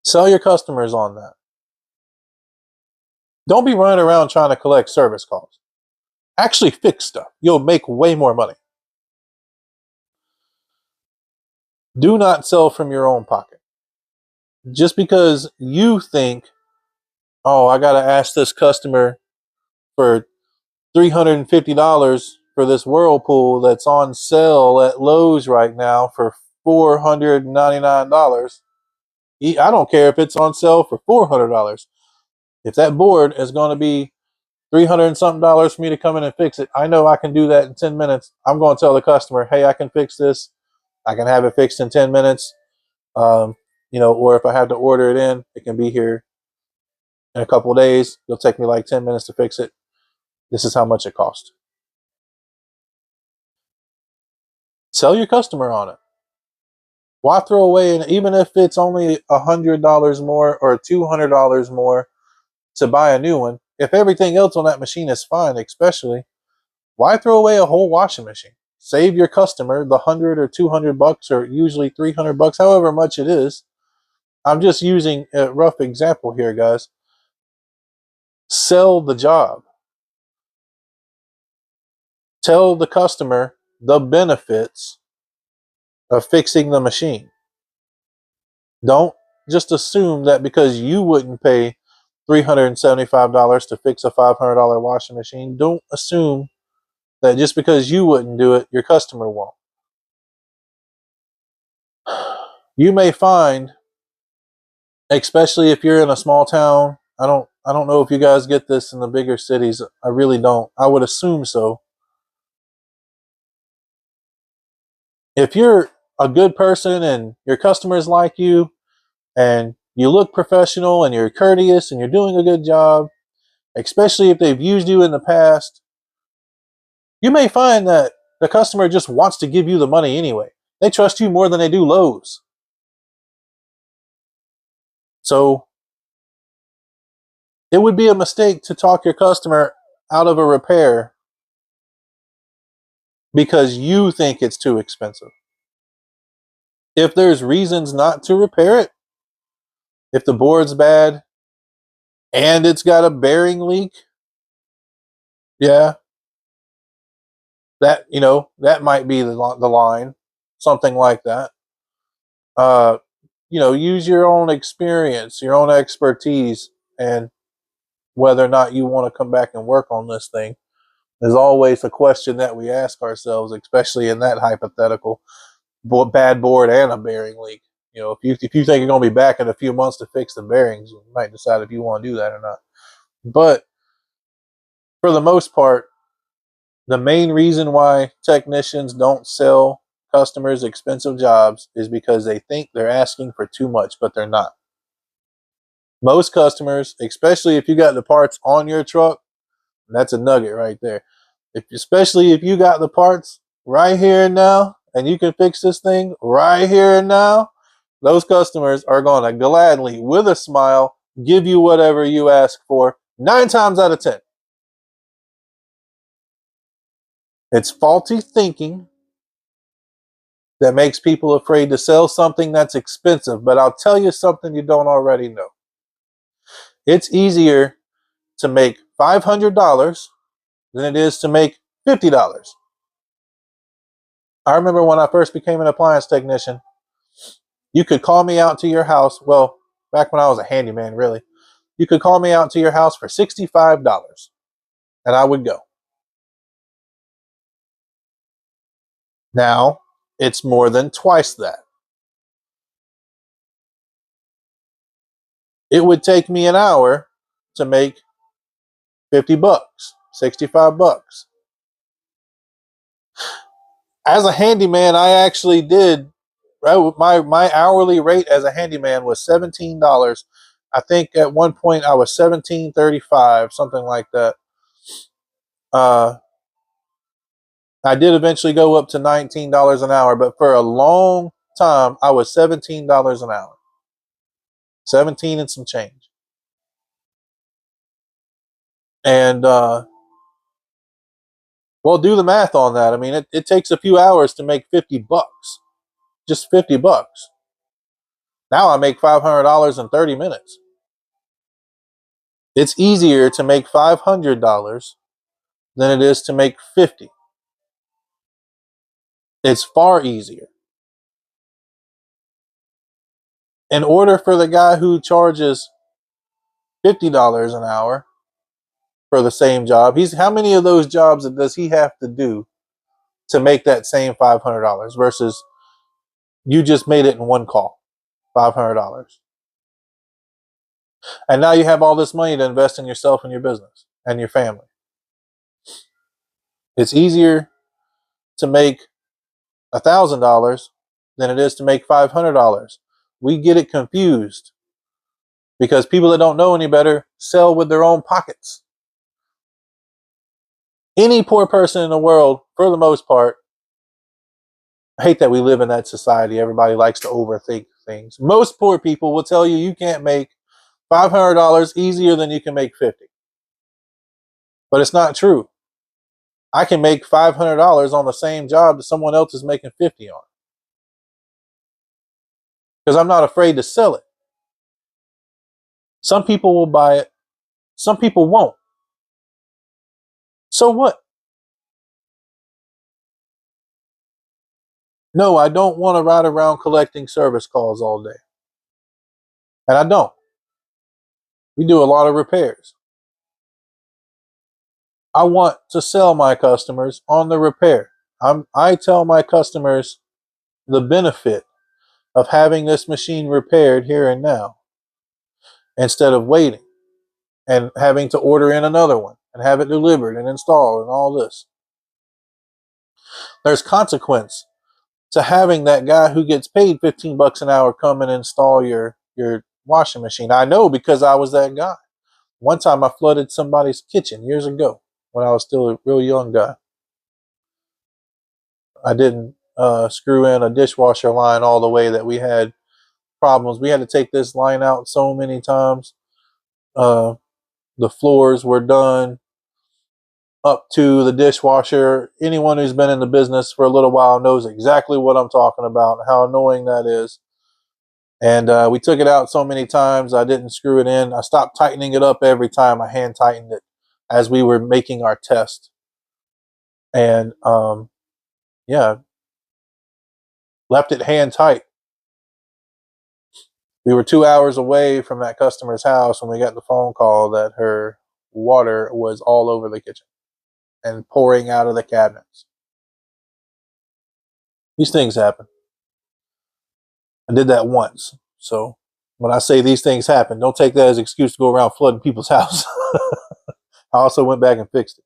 Sell your customers on that. Don't be running around trying to collect service calls. Actually fix stuff. You'll make way more money. Do not sell from your own pocket. Just because you think, oh, I got to ask this customer for $350 for this Whirlpool that's on sale at Lowe's right now for $499. I don't care if it's on sale for $400. If that board is going to be 300 and something dollars for me to come in and fix it, I know I can do that in 10 minutes. I'm going to tell the customer, hey, I can fix this. I can have it fixed in 10 minutes. Or if I have to order it in, it can be here in a couple of days. It'll take me like 10 minutes to fix it. This is how much it costs. Sell your customer on it. Why throw away, and even if it's only $100 more or $200 more to buy a new one, if everything else on that machine is fine, especially, why throw away a whole washing machine? Save your customer the 100 or 200 bucks, or usually 300 bucks, however much it is. I'm just using a rough example here, guys. Sell the job. Tell the customer the benefits of fixing the machine. Don't just assume that because you wouldn't pay $375 to fix a $500 washing machine, don't assume that just because you wouldn't do it, your customer won't. You may find, especially if you're in a small town, I don't know if you guys get this in the bigger cities. I really don't. I would assume so. If you're a good person and your customers like you and you look professional and you're courteous and you're doing a good job, especially if they've used you in the past, you may find that the customer just wants to give you the money anyway. They trust you more than they do Lowe's. So it would be a mistake to talk your customer out of a repair because you think it's too expensive. If there's reasons not to repair it, if the board's bad and it's got a bearing leak, yeah, that might be the line, something like that. Uh, use your own experience, your own expertise, and whether or not you want to come back and work on this thing is always a question that we ask ourselves, especially in that hypothetical bad board and a bearing leak. If you think you're going to be back in a few months to fix the bearings, you might decide if you want to do that or not. But for the most part, the main reason why technicians don't sell customers expensive jobs is because they think they're asking for too much, but they're not. Most customers, especially if you got the parts on your truck, that's a nugget right there. Especially if you got the parts right here and now, and you can fix this thing right here and now, those customers are going to gladly, with a smile, give you whatever you ask for 9 times out of 10. It's faulty thinking that makes people afraid to sell something that's expensive. But I'll tell you something you don't already know. It's easier to make $500 than it is to make $50. I remember when I first became an appliance technician, you could call me out to your house. Well, back when I was a handyman, really. You could call me out to your house for $65 and I would go. Now it's more than twice that. It would take me an hour to make $50, $65. As a handyman, I actually did my hourly rate as a handyman was $17. I think at one point I was $17.35, something like that. I did eventually go up to $19 an hour, but for a long time I was $17 an hour, 17 and some change. And well, do the math on that. I mean, it takes a few hours to make $50, just $50. Now I make $500 in 30 minutes. It's easier to make $500 than it is to make 50. It's far easier. In order for the guy who charges $50 an hour for the same job, how many of those jobs does he have to do to make that same $500 versus you just made it in one call, $500. And now you have all this money to invest in yourself and your business and your family. It's easier to make $1,000 than it is to make $500. We get it confused because people that don't know any better sell with their own pockets. Any poor person in the world, for the most part, I hate that we live in that society. Everybody likes to overthink things. Most poor people will tell you you can't make $500 easier than you can make 50. But it's not true. I can make $500 on the same job that someone else is making 50 on. Because I'm not afraid to sell it. Some people will buy it. Some people won't. So what? No, I don't want to ride around collecting service calls all day. And I don't. We do a lot of repairs. I want to sell my customers on the repair. I tell my customers the benefit of having this machine repaired here and now instead of waiting and having to order in another one and have it delivered and installed and all this. There's consequence to having that guy who gets paid $15 an hour come and install your washing machine. I know because I was that guy. One time I flooded somebody's kitchen years ago when I was still a real young guy. I didn't screw in a dishwasher line all the way that we had problems. We had to take this line out so many times. The floors were done up to the dishwasher. Anyone who's been in the business for a little while knows exactly what I'm talking about, how annoying that is. And we took it out so many times, I didn't screw it in. I stopped tightening it up every time. I hand tightened it as we were making our test. And yeah, left it hand tight. We were 2 hours away from that customer's house when we got the phone call that her water was all over the kitchen and pouring out of the cabinets. These things happen. I did that once. So when I say these things happen, don't take that as an excuse to go around flooding people's house. I also went back and fixed it.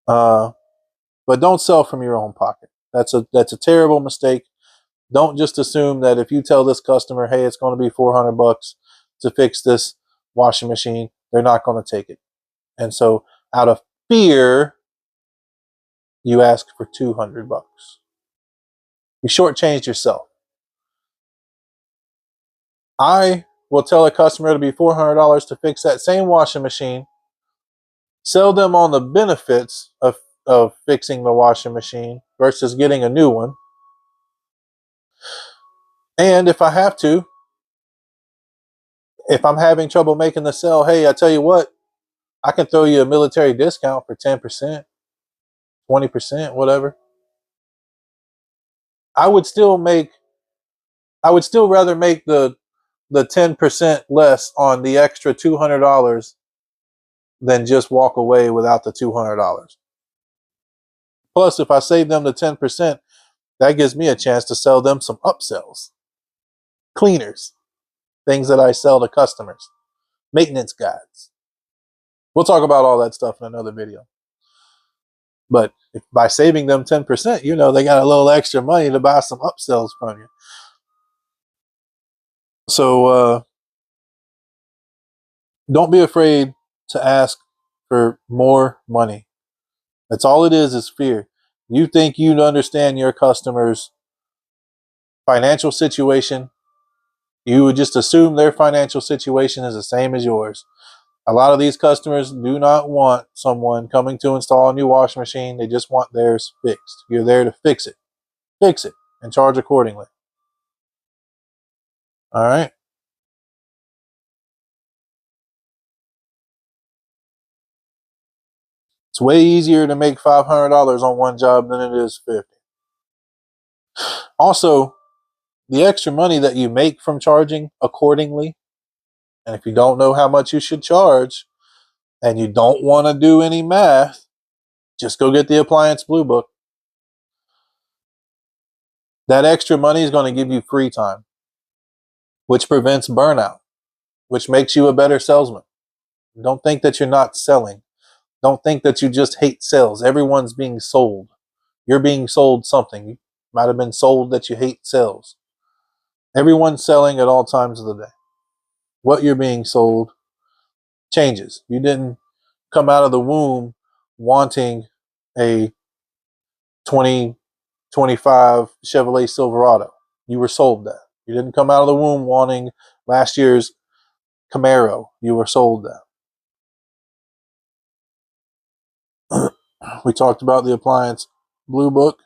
But don't sell from your own pocket. That's a terrible mistake. Don't just assume that if you tell this customer, hey, it's going to be $400 to fix this washing machine, they're not going to take it. And so out of fear, you ask for $200. You shortchanged yourself. I will tell a customer it'll be $400 to fix that same washing machine, sell them on the benefits of fixing the washing machine versus getting a new one. And if I have to, if I'm having trouble making the sale, hey, I tell you what, I can throw you a military discount for 10%, 20%, whatever. I would still rather make the 10% less on the extra $200 than just walk away without the $200. Plus, if I save them the 10%, that gives me a chance to sell them some upsells, cleaners, things that I sell to customers, maintenance guides. We'll talk about all that stuff in another video. But by saving them 10%, they got a little extra money to buy some upsells from you. So don't be afraid to ask for more money. That's all it is fear. You think you understand your customer's financial situation. You would just assume their financial situation is the same as yours. A lot of these customers do not want someone coming to install a new washing machine. They just want theirs fixed. You're there to fix it. Fix it and charge accordingly. All right. It's way easier to make $500 on one job than it is 50. Also, the extra money that you make from charging accordingly, and if you don't know how much you should charge and you don't want to do any math, just go get the appliance blue book. That extra money is going to give you free time, which prevents burnout, which makes you a better salesman. Don't think that you're not selling. Don't think that you just hate sales. Everyone's being sold. You're being sold something. You might have been sold that you hate sales. Everyone's selling at all times of the day. What you're being sold changes. You didn't come out of the womb wanting a 2025 Chevrolet Silverado. You were sold that. You didn't come out of the womb wanting last year's Camaro. You were sold that. We talked about the appliance blue book.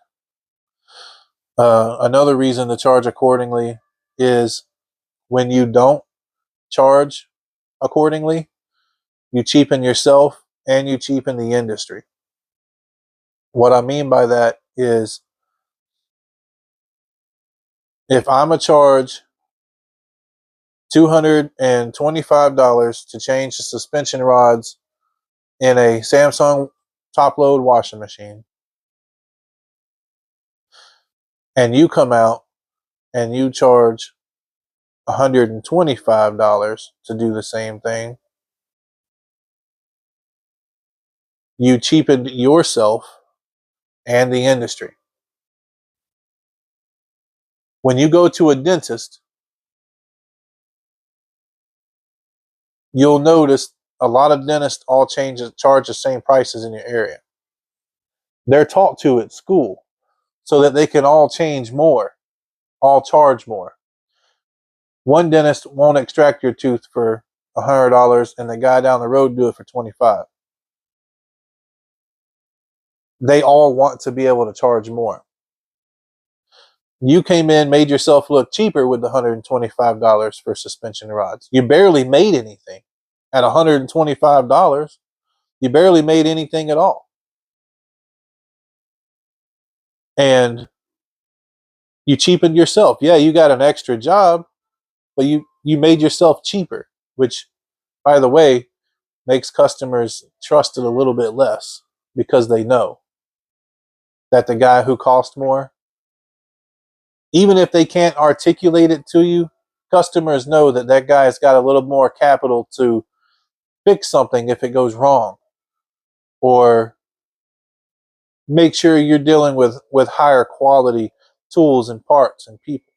Another reason to charge accordingly is when you don't charge accordingly, you cheapen yourself and you cheapen the industry. What I mean by that is if I'm a charge $225 to change the suspension rods in a Samsung top load washing machine, and you come out and you charge $125 to do the same thing, you cheapened yourself and the industry. When you go to a dentist, you'll notice a lot of dentists all charge the same prices in your area. They're taught to at school so that they can all charge more. One dentist won't extract your tooth for $100 and the guy down the road do it for $25. They all want to be able to charge more. You came in, made yourself look cheaper with the $125 for suspension rods. You barely made anything at $125. You barely made anything at all. And you cheapened yourself. Yeah, you got an extra job, but you made yourself cheaper, which, by the way, makes customers trust it a little bit less because they know that the guy who cost more, even if they can't articulate it to you, customers know that that guy's got a little more capital to fix something if it goes wrong, or make sure you're dealing with higher quality tools and parts and people.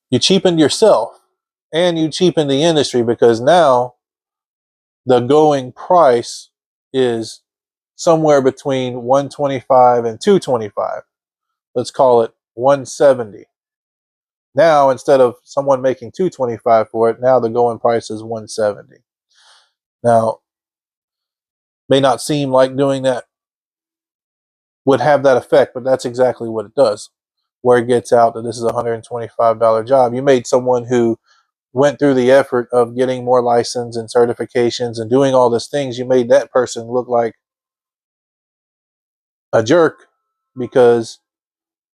You cheapened yourself and you cheapen the industry because now the going price is somewhere between 125 and 225. Let's call it 170. Now, instead of someone making 225 for it, now the going price is 170. Now, may not seem like doing that would have that effect, but that's exactly what it does. Where it gets out that this is a $125 job. You made someone who went through the effort of getting more license and certifications and doing all these things. You made that person look like a jerk because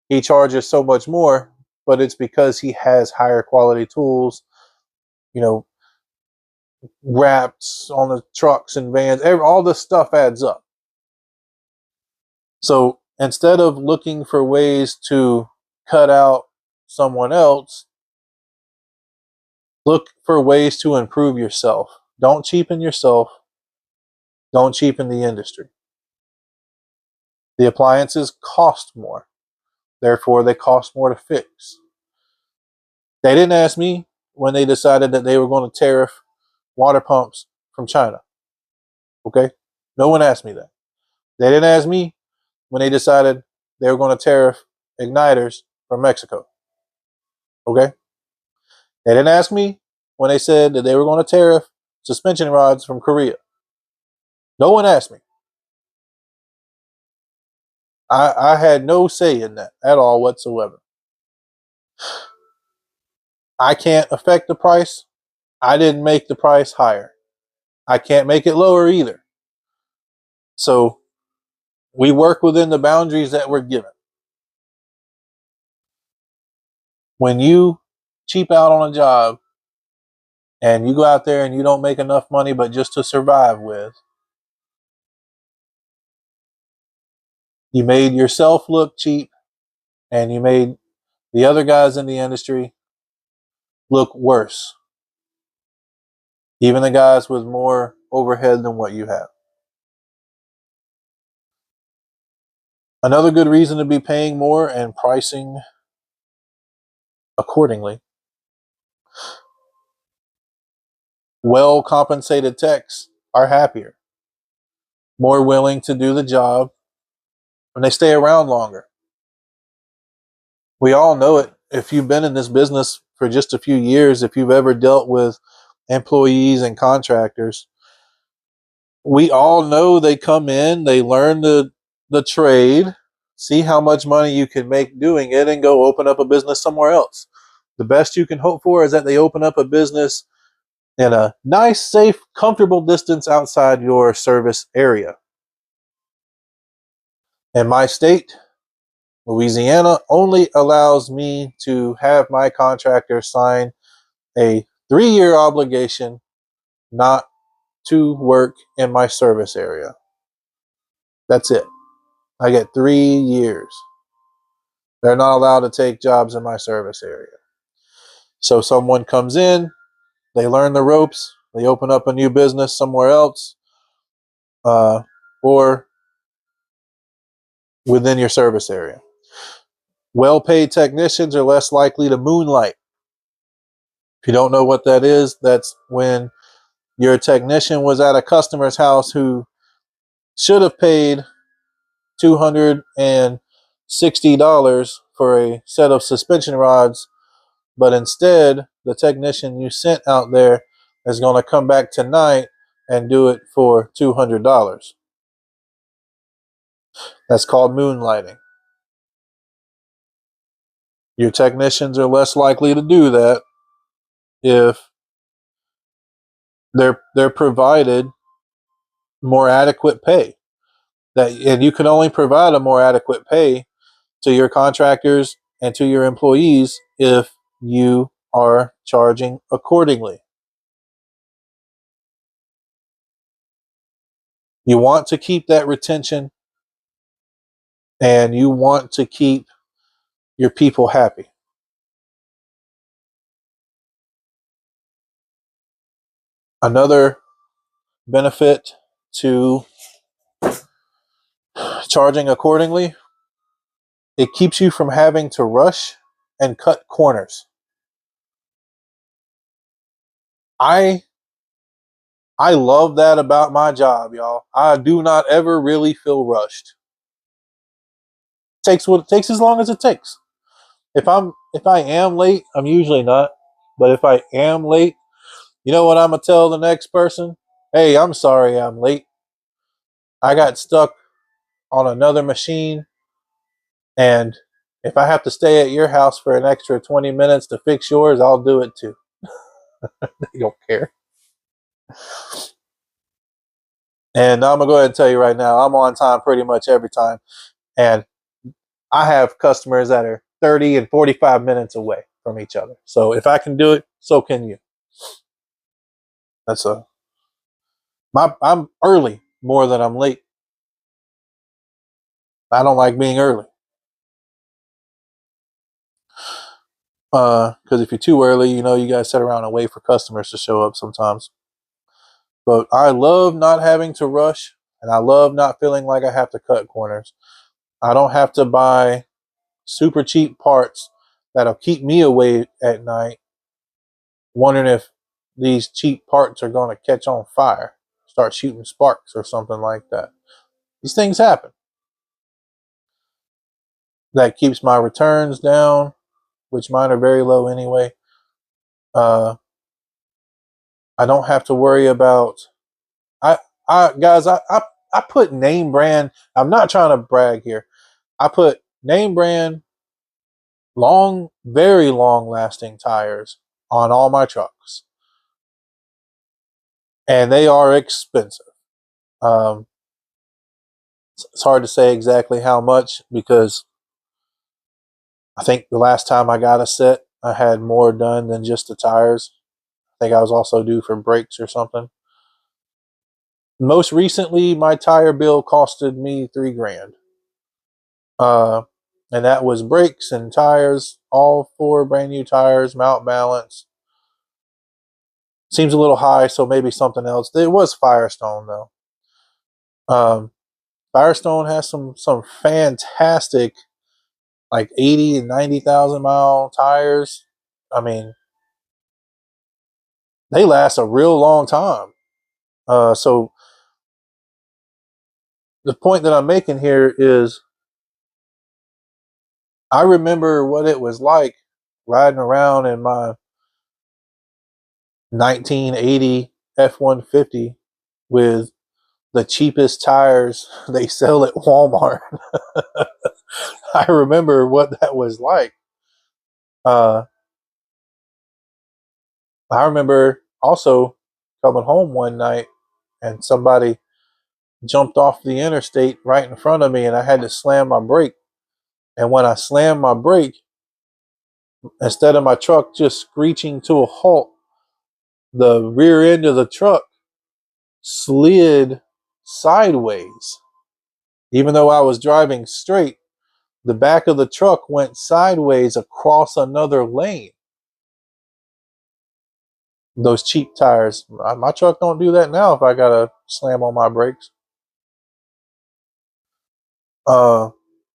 he charges so much more, but it's because he has higher quality tools, wraps on the trucks and vans. All this stuff adds up. So instead of looking for ways to cut out someone else, look for ways to improve yourself. Don't cheapen yourself. Don't cheapen the industry. The appliances cost more. Therefore, they cost more to fix. They didn't ask me when they decided that they were going to tariff water pumps from China. Okay? No one asked me that. They didn't ask me when they decided they were going to tariff igniters from Mexico. Okay? They didn't ask me when they said that they were going to tariff suspension rods from Korea. No one asked me. I had no say in that at all whatsoever. I can't affect the price. I didn't make the price higher. I can't make it lower either. So we work within the boundaries that we're given. When you cheap out on a job and you go out there and you don't make enough money but just to survive with, you made yourself look cheap and you made the other guys in the industry look worse. Even the guys with more overhead than what you have. Another good reason to be paying more and pricing accordingly. Well compensated techs are happier, more willing to do the job, and they stay around longer. We all know it. If you've been in this business for just a few years, if you've ever dealt with employees and contractors, we all know they come in, they learn the trade, see how much money you can make doing it, and go open up a business somewhere else. The best you can hope for is that they open up a business in a nice, safe, comfortable distance outside your service area. In my state, Louisiana only allows me to have my contractor sign a 3-year obligation not to work in my service area. That's it. I get 3 years. They're not allowed to take jobs in my service area. So someone comes in, they learn the ropes, they open up a new business somewhere else, or within your service area. Well-paid technicians are less likely to moonlight. If you don't know what that is, that's when your technician was at a customer's house who should have paid $260 for a set of suspension rods, but instead the technician you sent out there is going to come back tonight and do it for $200. That's called moonlighting. Your technicians are less likely to do that if they're provided more adequate pay. And you can only provide a more adequate pay to your contractors and to your employees if you are charging accordingly. You want to keep that retention and you want to keep your people happy. Another benefit to charging accordingly, it keeps you from having to rush and cut corners. I love that about my job, y'all. I do not ever really feel rushed. It takes as long as it takes. If I am late, I'm usually not. But if I am late, you know what I'm gonna tell the next person? Hey, I'm sorry I'm late. I got stuck on another machine, and if I have to stay at your house for an extra 20 minutes to fix yours, I'll do it too. They don't care. And I'm gonna go ahead and tell you right now, I'm on time pretty much every time. And I have customers that are 30 and 45 minutes away from each other. So if I can do it, so can you. I'm early more than I'm late. I don't like being early. Because if you're too early, you gotta sit around and wait for customers to show up sometimes. But I love not having to rush, and I love not feeling like I have to cut corners. I don't have to buy super cheap parts that'll keep me awake at night, wondering if these cheap parts are going to catch on fire, start shooting sparks or something like that. These things happen. That keeps my returns down, which mine are very low anyway. Uh, I don't have to worry about. I, I put name brand. I'm not trying to brag here. I put name brand, very long lasting tires on all my trucks, and they are expensive. Um, it's hard to say exactly how much because I think the last time I got a set, I had more done than just the tires. I think I was also due for brakes or something. Most recently, my tire bill costed me $3,000. Uh, and that was brakes and tires, all 4 brand new tires, mount balance. Seems a little high, so maybe something else. It was Firestone though. Firestone has some fantastic like 80 and 90,000 mile tires. I mean, they last a real long time. So the point that I'm making here is I remember what it was like riding around in my 1980 F-150 with the cheapest tires they sell at Walmart. I remember what that was like. Uh, I remember also coming home one night and somebody jumped off the interstate right in front of me and I had to slam my brake. And when I slammed my brake, instead of my truck just screeching to a halt, the rear end of the truck slid sideways. Even though I was driving straight, the back of the truck went sideways across another lane. Those cheap tires, my truck don't do that now if I gotta slam on my brakes.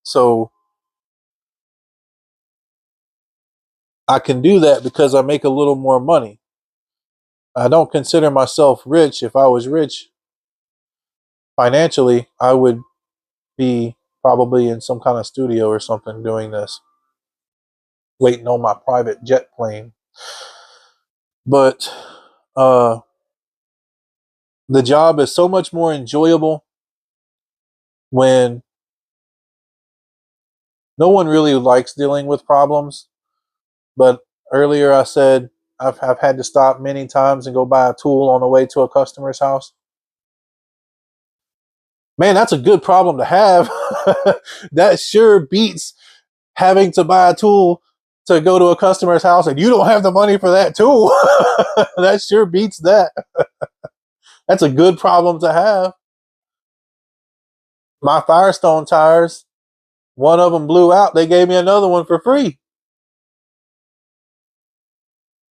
So I can do that because I make a little more money. I don't consider myself rich. If I was rich financially, I would be probably in some kind of studio or something doing this, waiting on my private jet plane. But uh, the job is so much more enjoyable when no one really likes dealing with problems. But earlier I said I've had to stop many times and go buy a tool on the way to a customer's house. Man, that's a good problem to have. That sure beats having to buy a tool to go to a customer's house and you don't have the money for that tool. That sure beats that. That's a good problem to have. My Firestone tires, one of them blew out. They gave me another one for free.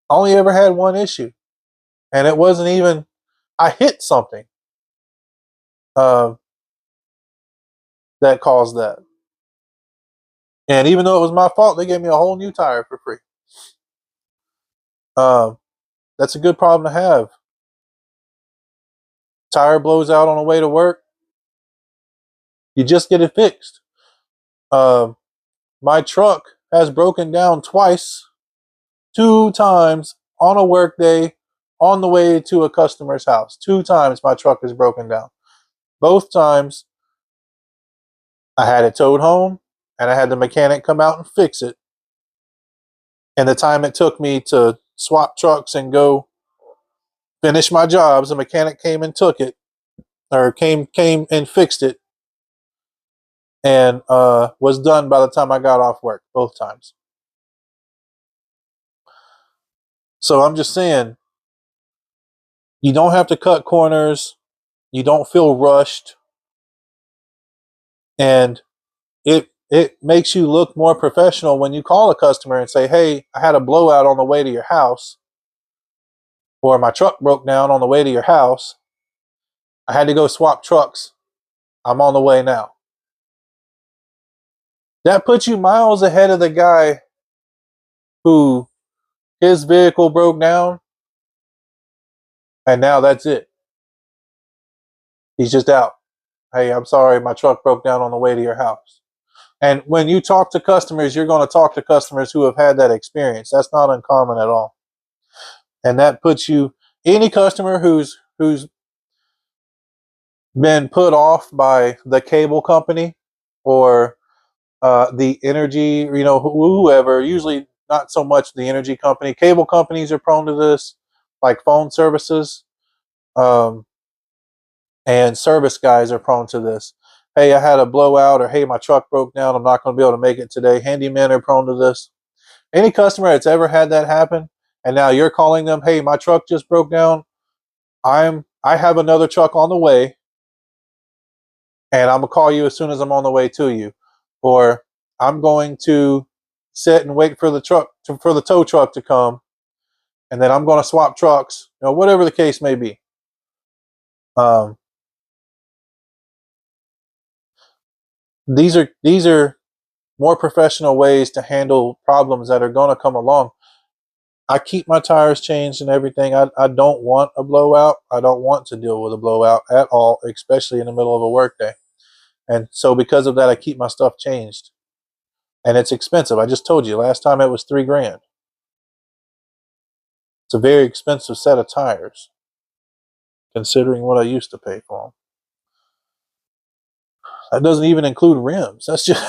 Only ever had one issue. And it wasn't even, I hit something uh, that caused that. And even though it was my fault, they gave me a whole new tire for free. Uh, that's a good problem to have. Tire blows out on the way to work. You just get it fixed. Uh, my truck has broken down twice, 2 times on a work day on the way to a customer's house. 2 times my truck has broken down. Both times I had it towed home and I had the mechanic come out and fix it. And the time it took me to swap trucks and go finish my jobs, the mechanic came and took it, or came and fixed it, and was done by the time I got off work both times. So I'm just saying, you don't have to cut corners, you don't feel rushed, and it makes you look more professional when you call a customer and say, "Hey, I had a blowout on the way to your house, or my truck broke down on the way to your house. I had to go swap trucks. I'm on the way now." That puts you miles ahead of the guy who his vehicle broke down and now that's it. He's just out. Hey, I'm sorry, my truck broke down on the way to your house. And when you talk to customers, you're going to talk to customers who have had that experience. That's not uncommon at all. And that puts you, any customer who's been put off by the cable company or the energy, whoever, usually not so much the energy company. Cable companies are prone to this, like phone services. And service guys are prone to this. Hey, I had a blowout, or hey, my truck broke down. I'm not going to be able to make it today. Handymen are prone to this. Any customer that's ever had that happen, and now you're calling them, hey, my truck just broke down. I have another truck on the way, and I'm gonna call you as soon as I'm on the way to you, or I'm going to sit and wait for the for the tow truck to come, and then I'm going to swap trucks. Whatever the case may be. Um, these are more professional ways to handle problems that are going to come along. I keep my tires changed and everything. I don't want a blowout. I don't want to deal with a blowout at all, especially in the middle of a workday. And so because of that, I keep my stuff changed. And it's expensive. I just told you last time it was $3,000. It's a very expensive set of tires, considering what I used to pay for them. That doesn't even include rims. That's just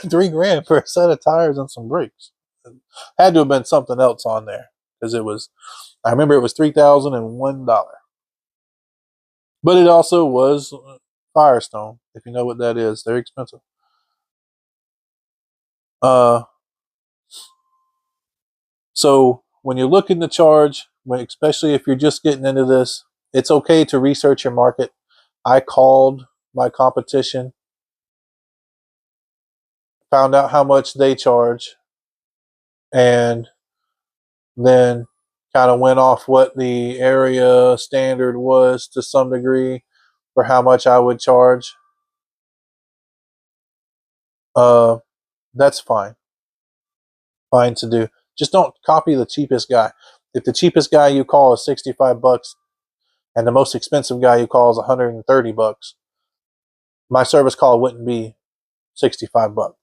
$3,000 for a set of tires and some brakes. Had to have been something else on there because I remember it was $3,001. But it also was Firestone, if you know what that is. They're expensive. So when you're looking to charge, especially if you're just getting into this, it's okay to research your market. I called my competition, found out how much they charge, and then kind of went off what the area standard was to some degree for how much I would charge. That's fine. Fine to do. Just don't copy the cheapest guy. If the cheapest guy you call is $65 and the most expensive guy you call is $130, my service call wouldn't be $65.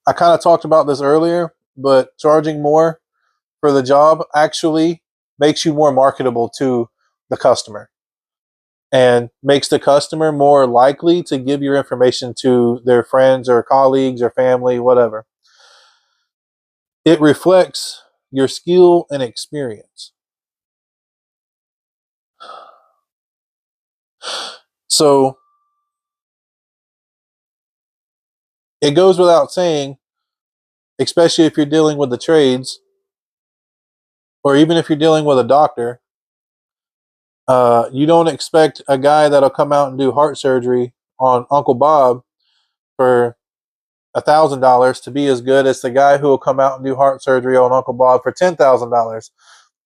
I kind of talked about this earlier, but charging more for the job actually makes you more marketable to the customer and makes the customer more likely to give your information to their friends or colleagues or family, whatever. It reflects your skill and experience. So it goes without saying, especially if you're dealing with the trades, or even if you're dealing with a doctor, you don't expect a guy that'll come out and do heart surgery on Uncle Bob for $1,000 to be as good as the guy who will come out and do heart surgery on Uncle Bob for $10,000.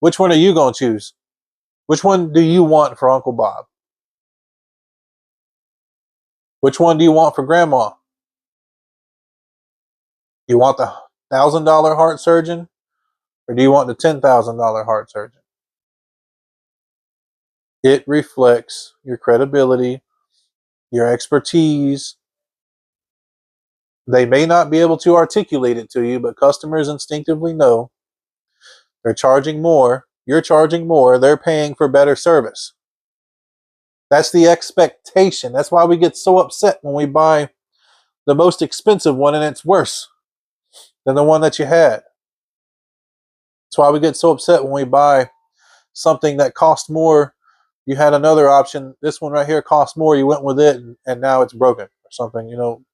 Which one are you going to choose? Which one do you want for Uncle Bob? Which one do you want for Grandma? You want the $1,000 heart surgeon, or do you want the $10,000 heart surgeon? It reflects your credibility, your expertise. They may not be able to articulate it to you, but customers instinctively know they're charging more. You're charging more. They're paying for better service. That's the expectation. That's why we get so upset when we buy the most expensive one and it's worse than the one that you had. That's why we get so upset when we buy something that costs more. You had another option. This one right here costs more. You went with it, and now it's broken or something.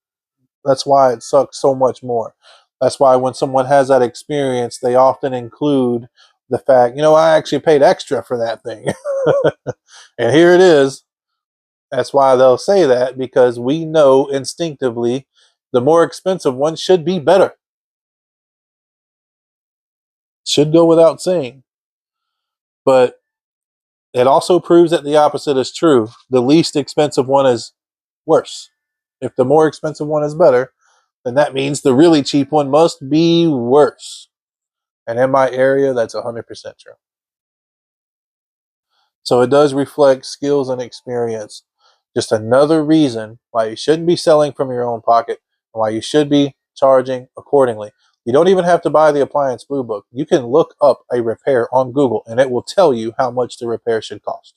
That's why it sucks so much more. That's why when someone has that experience, they often include the fact, I actually paid extra for that thing. And here it is. That's why they'll say that, because we know instinctively the more expensive one should be better. Should go without saying. But it also proves that the opposite is true. The least expensive one is worse. If the more expensive one is better, then that means the really cheap one must be worse. And in my area, that's 100% true. So it does reflect skills and experience. Just another reason why you shouldn't be selling from your own pocket and why you should be charging accordingly. You don't even have to buy the appliance blue book. You can look up a repair on Google and it will tell you how much the repair should cost.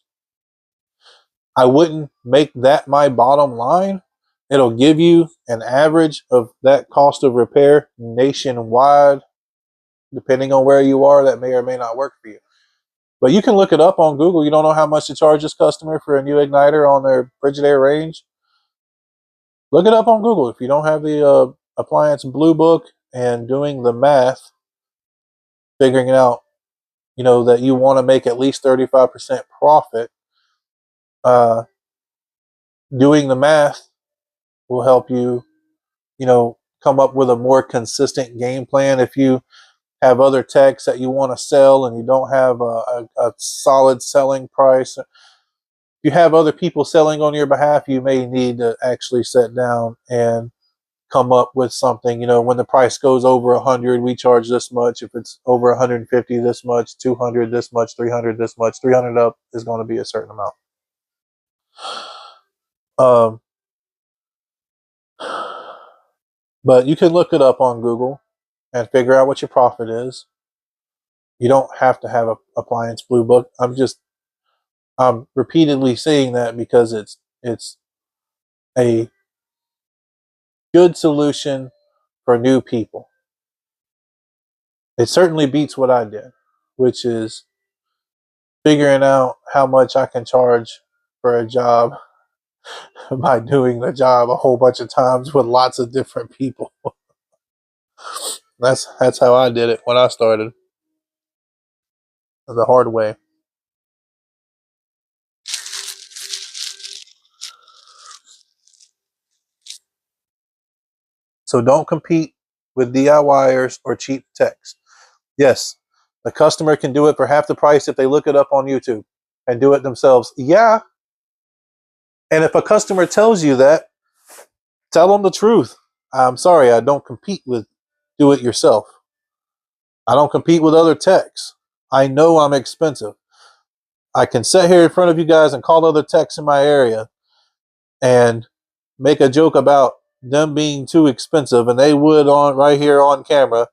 I wouldn't make that my bottom line. It'll give you an average of that cost of repair nationwide. Depending on where you are, that may or may not work for you. But you can look it up on Google. You don't know how much to charge this customer for a new igniter on their Frigidaire range? Look it up on Google. If you don't have the appliance blue book and doing the math, figuring it out, that you want to make at least 35% profit, uh, doing the math will help you, come up with a more consistent game plan. If you have other techs that you want to sell and you don't have a solid selling price, if you have other people selling on your behalf, you may need to actually sit down and come up with something. When the price goes over 100, we charge this much. If it's over 150, this much. 200, this much. 300, this much. 300 up is going to be a certain amount. But you can look it up on Google and figure out what your profit is. You don't have to have a appliance blue book. I'm repeatedly saying that because it's a good solution for new people. It certainly beats what I did, which is figuring out how much I can charge for a job by doing the job a whole bunch of times with lots of different people. That's how I did it when I started, the hard way. So don't compete with DIYers or cheap techs. Yes, the customer can do it for half the price if they look it up on YouTube and do it themselves. Yeah. And if a customer tells you that, tell them the truth. I'm sorry, I don't compete with do it yourself. I don't compete with other techs. I know I'm expensive. I can sit here in front of you guys and call other techs in my area and make a joke about them being too expensive, and they would on right here on camera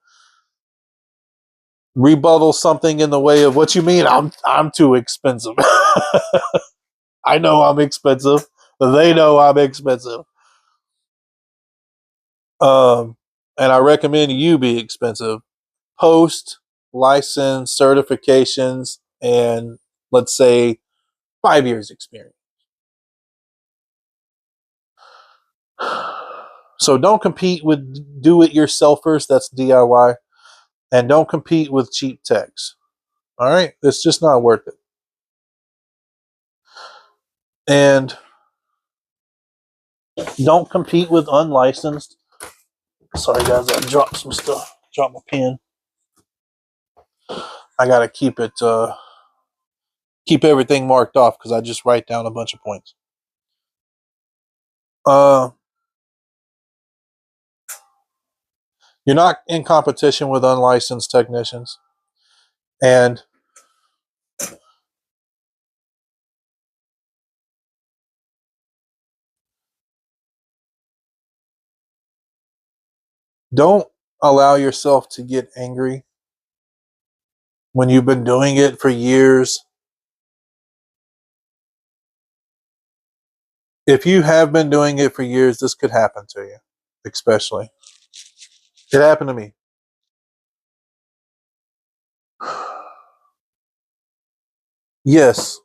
rebuttal something in the way of, what you mean I'm too expensive. I know I'm expensive. They know I'm expensive. And I recommend you be expensive. Post, license, certifications, and let's say 5 years experience. So don't compete with do-it-yourselfers. That's DIY. And don't compete with cheap techs. All right? It's just not worth it. And don't compete with unlicensed. Sorry, guys, I dropped some stuff. Dropped my pen. I got to keep everything marked off because I just write down a bunch of points. You're not in competition with unlicensed technicians. And don't allow yourself to get angry when you've been doing it for years. If you have been doing it for years, this could happen to you, especially. It happened to me. Yes,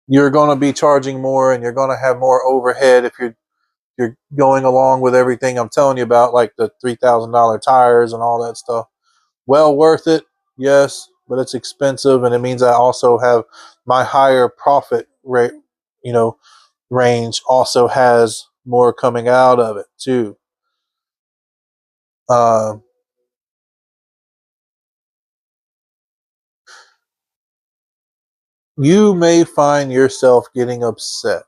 you're going to be charging more and you're going to have more overhead if you're going along with everything I'm telling you about, like the $3,000 tires and all that stuff. Well worth it, yes, but it's expensive, and it means I also have my higher profit rate, range also has more coming out of it too. You may find yourself getting upset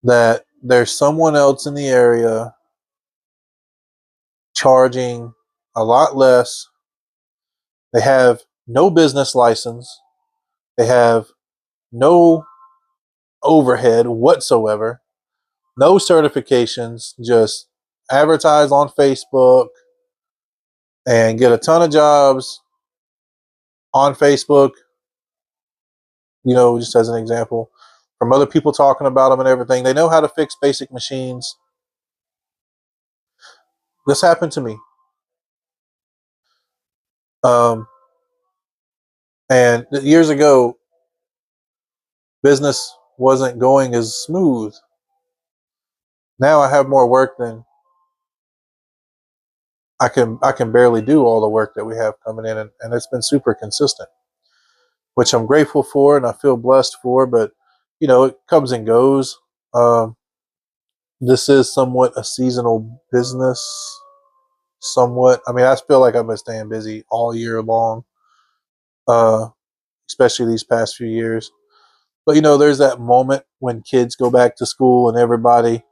that there's someone else in the area charging a lot less. They have no business license. They have no overhead whatsoever, no certifications, just advertise on Facebook and get a ton of jobs on Facebook, just as an example, from other people talking about them and everything. They know how to fix basic machines. This happened to me. Um, and years ago, business wasn't going as smooth. Now I have more work than I can barely do all the work that we have coming in, and it's been super consistent, which I'm grateful for and I feel blessed for. But it comes and goes. Um, this is somewhat a seasonal business. Somewhat. I mean, I feel like I've been staying busy all year long, uh, especially these past few years. But there's that moment when kids go back to school and everybody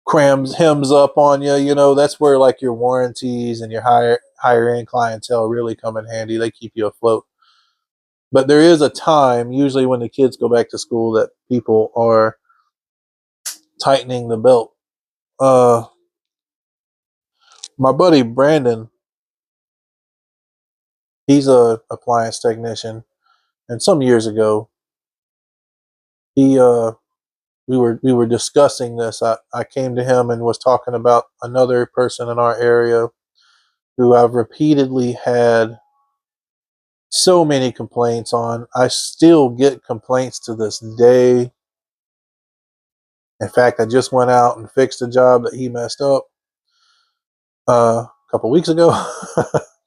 crams hems up on you. That's where like your warranties and your higher end clientele really come in handy. They keep you afloat. But there is a time, usually when the kids go back to school, that people are tightening the belt. My buddy Brandon, he's a appliance technician, and some years ago, he we were discussing this. I came to him and was talking about another person in our area who I've repeatedly had so many complaints on. I still get complaints to this day. In fact, I just went out and fixed a job that he messed up a couple weeks ago.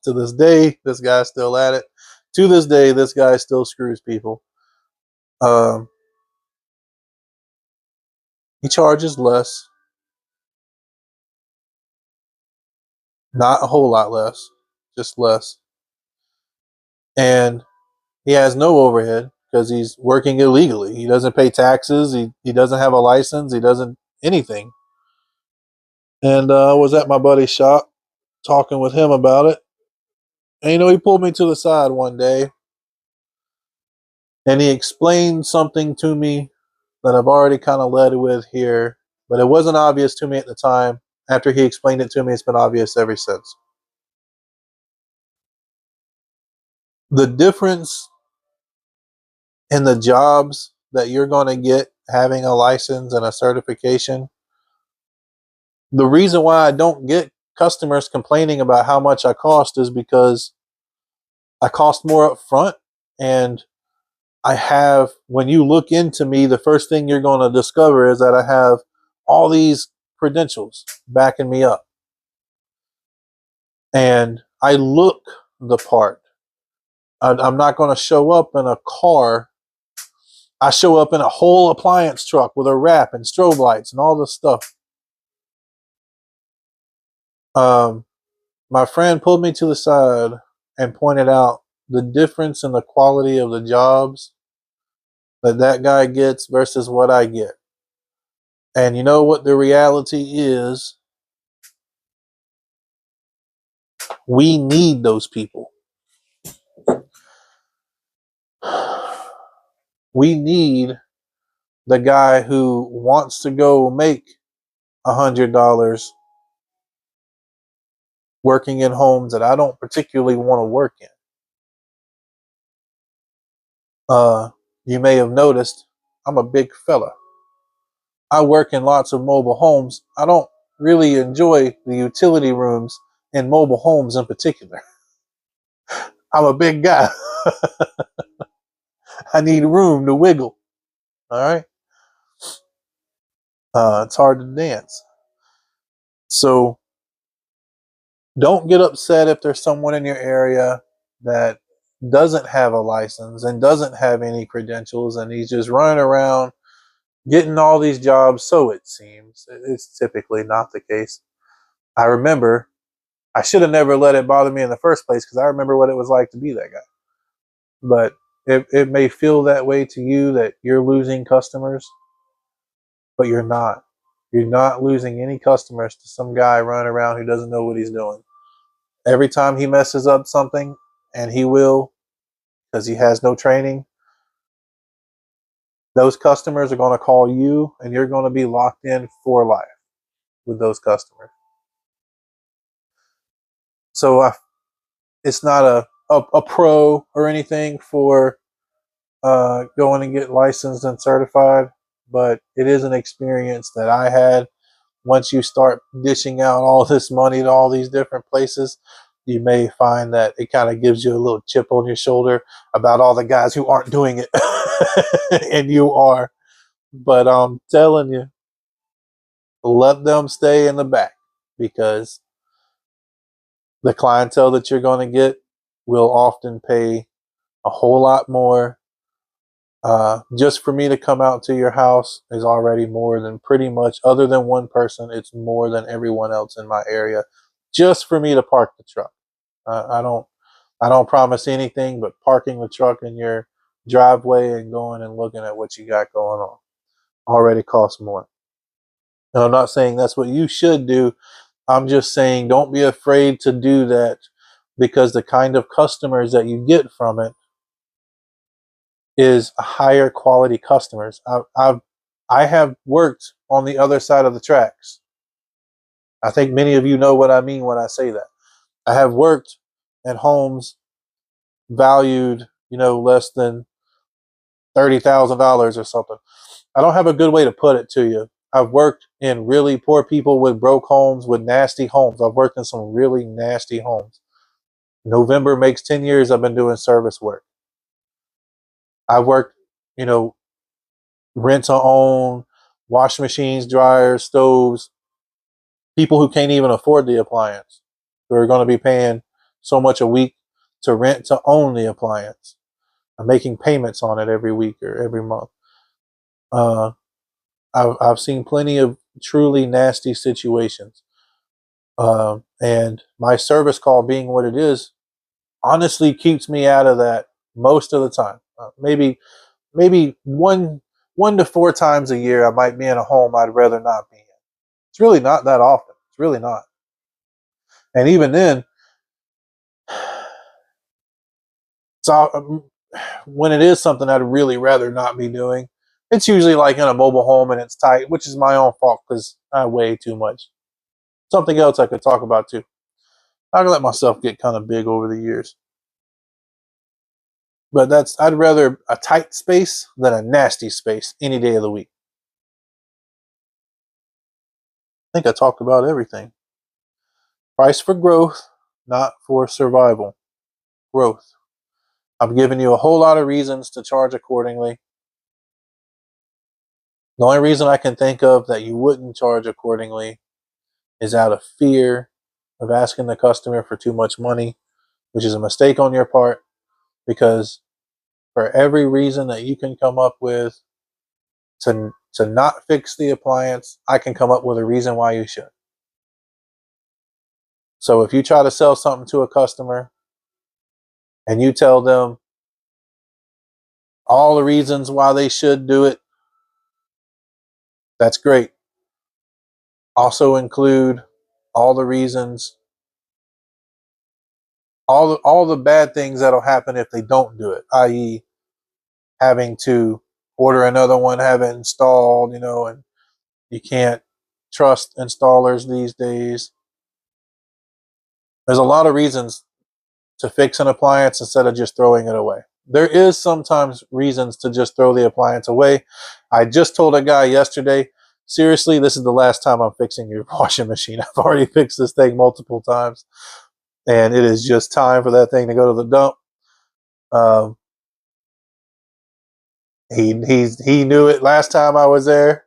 To this day, this guy's still at it. To this day, this guy still screws people. Um, he charges less, not a whole lot less, just less. And he has no overhead because he's working illegally. He doesn't pay taxes. He doesn't have a license. He doesn't anything. And I was at my buddy's shop talking with him about it. And he pulled me to the side one day and he explained something to me that I've already kind of led with here, but it wasn't obvious to me at the time. After he explained it to me, it's been obvious ever since. The difference in the jobs that you're going to get having a license and a certification, the reason why I don't get customers complaining about how much I cost is because I cost more up front, and when you look into me, the first thing you're going to discover is that I have all these credentials backing me up. And I look the part. I'm not going to show up in a car. I show up in a whole appliance truck with a wrap and strobe lights and all this stuff. My friend pulled me to the side and pointed out the difference in the quality of the jobs that guy gets versus what I get. And you know what the reality is? We need those people. We need the guy who wants to go make $100 working in homes that I don't particularly want to work in. You may have noticed I'm a big fella. I work in lots of mobile homes. I don't really enjoy the utility rooms in mobile homes in particular. I'm a big guy. I need room to wiggle. All right. It's hard to dance. So don't get upset if there's someone in your area that doesn't have a license and doesn't have any credentials and he's just running around getting all these jobs. So it seems. It's typically not the case. I remember I should have never let it bother me in the first place because I remember what it was like to be that guy. But it may feel that way to you, that you're losing customers. but you're not. You're not losing any customers to some guy running around who doesn't know what he's doing. Every time he messes up something, and he will, because he has no training, those customers are going to call you, and you're going to be locked in for life with those customers. So it's not a pro or anything for going and get licensed and certified, but it is an experience that I had. Once you start dishing out all this money to all these different places, you may find that it kind of gives you a little chip on your shoulder about all the guys who aren't doing it. And you are. But I'm telling you, let them stay in the back, because the clientele that you're going to get will often pay a whole lot more. Just for me to come out to your house is already more than, pretty much, other than one person, it's more than everyone else in my area, just for me to park the truck. I don't promise anything, but parking the truck in your driveway and going and looking at what you got going on already costs more. And I'm not saying that's what you should do. I'm just saying don't be afraid to do that, because the kind of customers that you get from it is higher quality customers. I have worked on the other side of the tracks. I think many of you know what I mean when I say that. I have worked in homes valued, less than $30,000 or something. I don't have a good way to put it to you. I've worked in really poor people with broke homes, with nasty homes. I've worked in some really nasty homes. November makes 10 years I've been doing service work. I've worked, rent to own, washing machines, dryers, stoves, people who can't even afford the appliance, who are going to be paying so much a week to rent to own the appliance. I'm making payments on it every week or every month. I've seen plenty of truly nasty situations. And my service call being what it is, honestly keeps me out of that most of the time. Maybe one to four times a year I might be in a home I'd rather not be in. It's really not that often. It's really not. And even then, so when it is something I'd really rather not be doing, it's usually like in a mobile home and it's tight, which is my own fault because I weigh too much. Something else I could talk about too. I let myself get kind of big over the years. But I'd rather a tight space than a nasty space any day of the week. I think I talked about everything. Price for growth, not for survival. Growth. I've given you a whole lot of reasons to charge accordingly. The only reason I can think of that you wouldn't charge accordingly is out of fear of asking the customer for too much money, which is a mistake on your part, because for every reason that you can come up with to not fix the appliance, I can come up with a reason why you should. So if you try to sell something to a customer and you tell them all the reasons why they should do it, that's great. Also include all the reasons, all the bad things that'll happen if they don't do it, i.e., having to order another one, have it installed, and you can't trust installers these days. There's a lot of reasons to fix an appliance instead of just throwing it away. There is sometimes reasons to just throw the appliance away. I just told a guy yesterday, seriously, this is the last time I'm fixing your washing machine. I've already fixed this thing multiple times, and it is just time for that thing to go to the dump. He knew it last time I was there,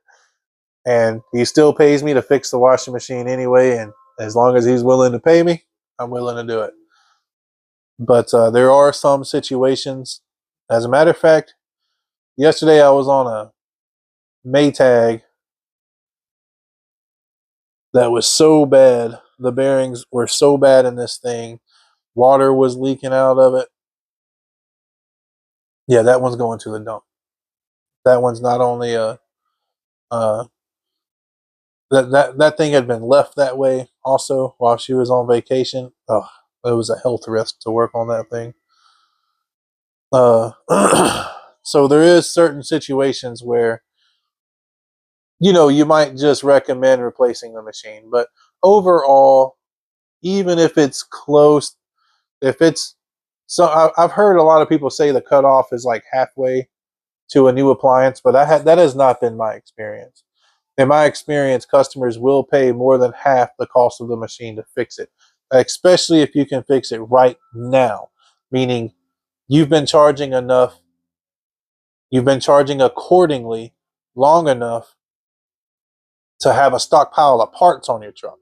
and he still pays me to fix the washing machine anyway. And as long as he's willing to pay me, I'm willing to do it. But there are some situations. As a matter of fact, yesterday I was on a Maytag that was so bad. The bearings were so bad in this thing. Water was leaking out of it. Yeah, that one's going to the dump. That one's not only a that thing had been left that way also while she was on vacation. Oh, it was a health risk to work on that thing. So there is certain situations where, you might just recommend replacing the machine, but overall, even if it's close, if it's I've heard a lot of people say the cutoff is like halfway to a new appliance, but that has not been my experience. In my experience, customers will pay more than half the cost of the machine to fix it, especially if you can fix it right now, meaning you've been charging enough, you've been charging accordingly long enough to have a stockpile of parts on your truck.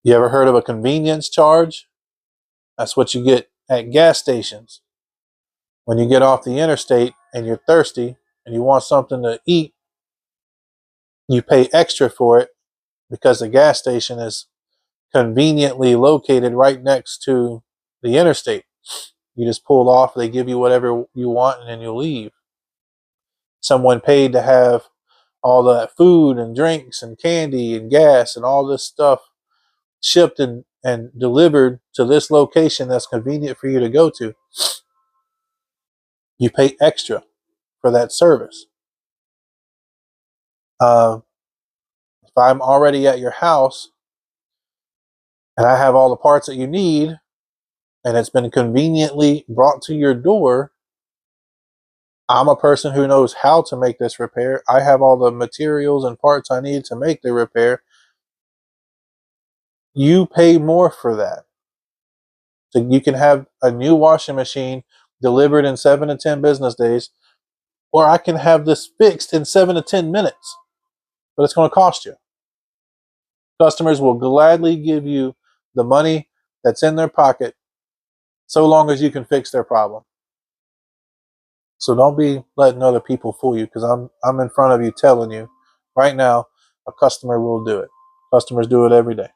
You ever heard of a convenience charge? That's what you get at gas stations. When you get off the interstate and you're thirsty and you want something to eat, you pay extra for it because the gas station is conveniently located right next to the interstate. You just pull off, they give you whatever you want, and then you leave. Someone paid to have all that food and drinks and candy and gas and all this stuff shipped and delivered to this location that's convenient for you to go to. You pay extra for that service. If I'm already at your house and I have all the parts that you need and it's been conveniently brought to your door, I'm a person who knows how to make this repair. I have all the materials and parts I need to make the repair. You pay more for that. So you can have a new washing machine delivered in 7 to 10 business days, or I can have this fixed in 7 to 10 minutes, but it's going to cost you. Customers will gladly give you the money that's in their pocket so long as you can fix their problem. So don't be letting other people fool you, because I'm in front of you telling you right now a customer will do it. Customers do it every day.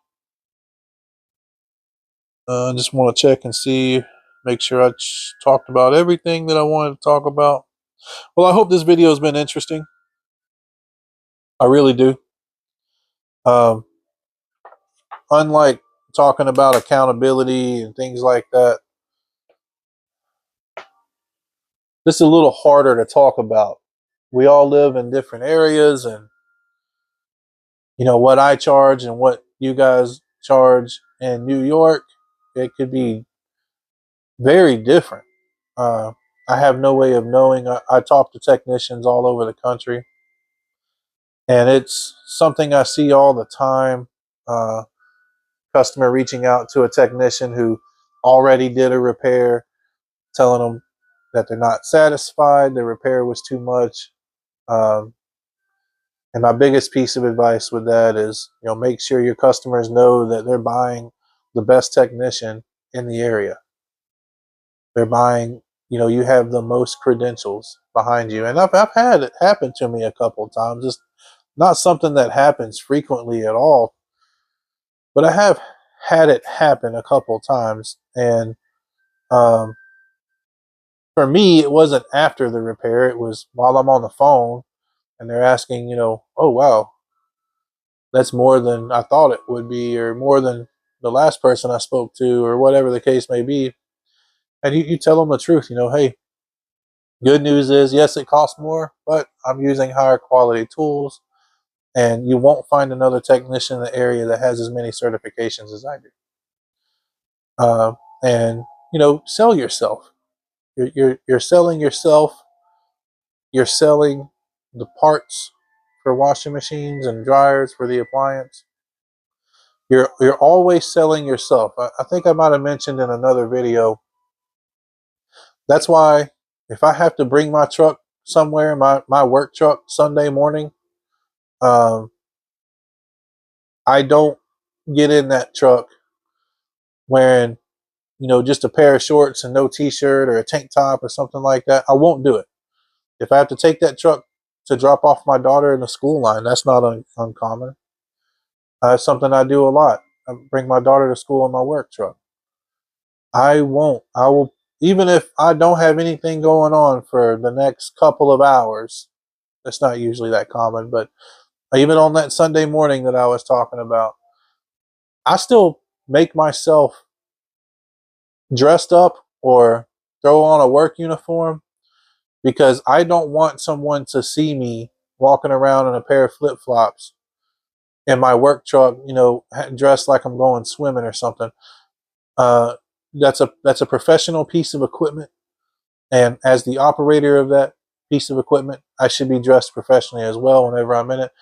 I just want to check and see, make sure I talked about everything that I wanted to talk about. Well, I hope this video has been interesting. I really do. Um, Unlike talking about accountability and things like that, this is a little harder to talk about. We all live in different areas, and what I charge and what you guys charge in New York, it could be very different. Uh, I have no way of knowing. I talk to technicians all over the country, and it's something I see all the time. Customer reaching out to a technician who already did a repair, telling them that they're not satisfied, the repair was too much. Um, and my biggest piece of advice with that is, make sure your customers know that they're buying the best technician in the area. They're buying, you have the most credentials behind you. And I've had it happen to me a couple of times. It's not something that happens frequently at all, but I have had it happen a couple of times. And um, for me, it wasn't after the repair. It was while I'm on the phone and they're asking, oh, wow, that's more than I thought it would be, or more than the last person I spoke to, or whatever the case may be. And you tell them the truth, hey, good news is, yes, it costs more, but I'm using higher quality tools, and you won't find another technician in the area that has as many certifications as I do. And sell yourself. You're selling yourself. You're selling the parts for washing machines and dryers for the appliance. You're always selling yourself. I think I might have mentioned in another video. That's why if I have to bring my truck somewhere, my work truck Sunday morning, um, I don't get in that truck wearing, just a pair of shorts and no t-shirt or a tank top or something like that. I won't do it. If I have to take that truck to drop off my daughter in the school line, that's not uncommon. That's something I do a lot. I bring my daughter to school in my work truck. I will, even if I don't have anything going on for the next couple of hours, It's not usually that common, but even on that Sunday morning that I was talking about, I still make myself dressed up or throw on a work uniform because I don't want someone to see me walking around in a pair of flip flops in my work truck, dressed like I'm going swimming or something. Uh, that's a professional piece of equipment, and as the operator of that piece of equipment, I should be dressed professionally as well whenever I'm in it.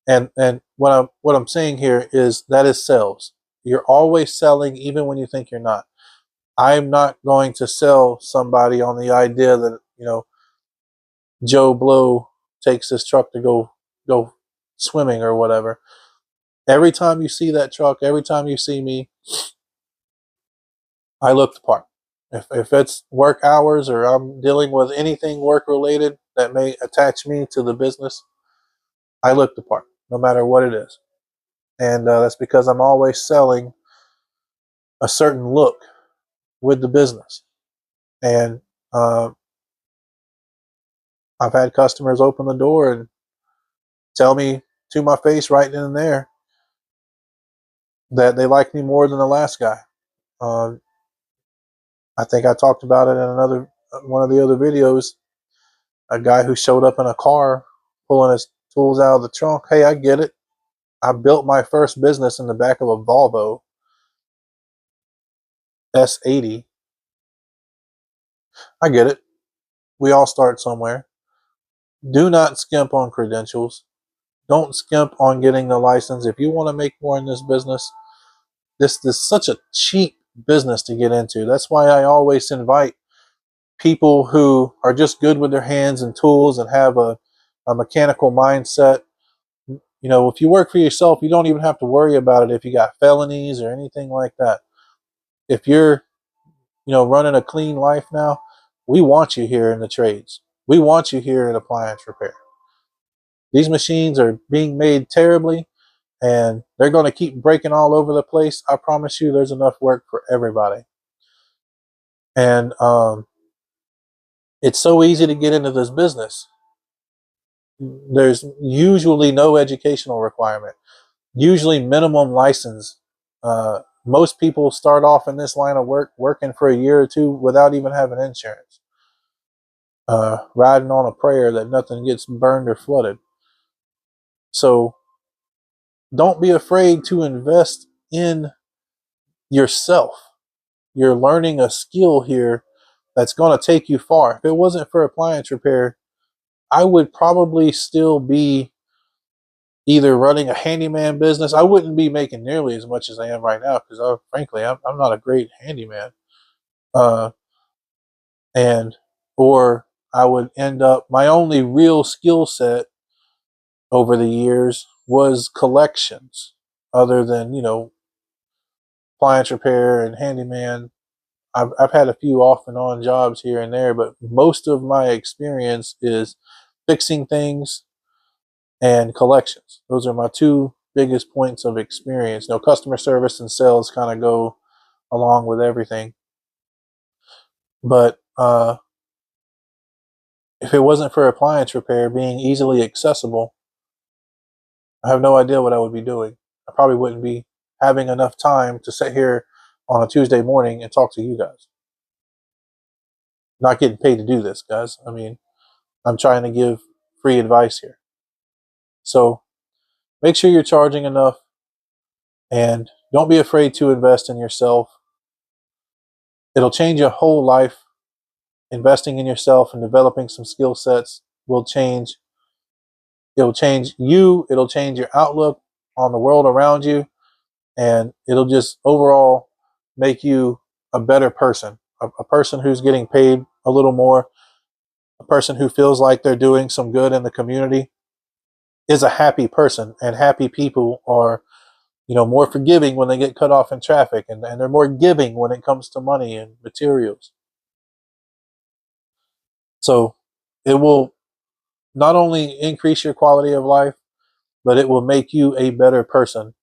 And what I'm saying here is that is sales. You're always selling, even when you think you're not. I'm not going to sell somebody on the idea that Joe Blow takes his truck to go swimming or whatever. Every time you see that truck, every time you see me, I look the part. If it's work hours or I'm dealing with anything work related that may attach me to the business, I look the part, no matter what it is. And that's because I'm always selling a certain look with the business. And uh, I've had customers open the door and tell me to my face right then and there that they like me more than the last guy. Uh, I think I talked about it in another one of the other videos. A guy who showed up in a car pulling his tools out of the trunk. Hey, I get it. I built my first business in the back of a Volvo S80. I get it. We all start somewhere. Do not skimp on credentials. Don't skimp on getting the license. If you want to make more in this business, this is such a cheap business to get into. That's why I always invite people who are just good with their hands and tools and have a mechanical mindset. If you work for yourself, you don't even have to worry about it if you got felonies or anything like that. If you're, running a clean life now, we want you here in the trades. We want you here in appliance repair. These machines are being made terribly and they're going to keep breaking all over the place. I promise you there's enough work for everybody. And it's so easy to get into this business. There's usually no educational requirement, usually minimum license. Most people start off in this line of work working for a year or two without even having insurance, riding on a prayer that nothing gets burned or flooded. So don't be afraid to invest in yourself. You're learning a skill here that's going to take you far. If it wasn't for appliance repair, I would probably still be either running a handyman business. I wouldn't be making nearly as much as I am right now because, frankly, I'm not a great handyman. Uh, and or I would end up, my only real skill set over the years was collections, other than appliance repair and handyman. I've had a few off and on jobs here and there, but most of my experience is fixing things and collections. Those are my two biggest points of experience. Customer service and sales kind of go along with everything. But if it wasn't for appliance repair being easily accessible, I have no idea what I would be doing. I probably wouldn't be having enough time to sit here on a Tuesday morning and talk to you guys. Not getting paid to do this, guys. I mean, I'm trying to give free advice here. So make sure you're charging enough and don't be afraid to invest in yourself. It'll change your whole life. Investing in yourself and developing some skill sets will change. It'll change you. It'll change your outlook on the world around you. And it'll just overall make you a better person, a person who's getting paid a little more, a person who feels like they're doing some good in the community is a happy person. And happy people are more forgiving when they get cut off in traffic, and they're more giving when it comes to money and materials. So it will not only increase your quality of life, but it will make you a better person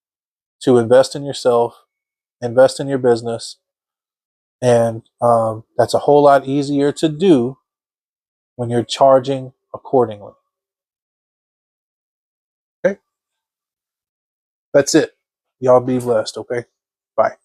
to invest in yourself, invest in your business. And that's a whole lot easier to do when you're charging accordingly. That's it. Y'all be blessed, okay? Bye.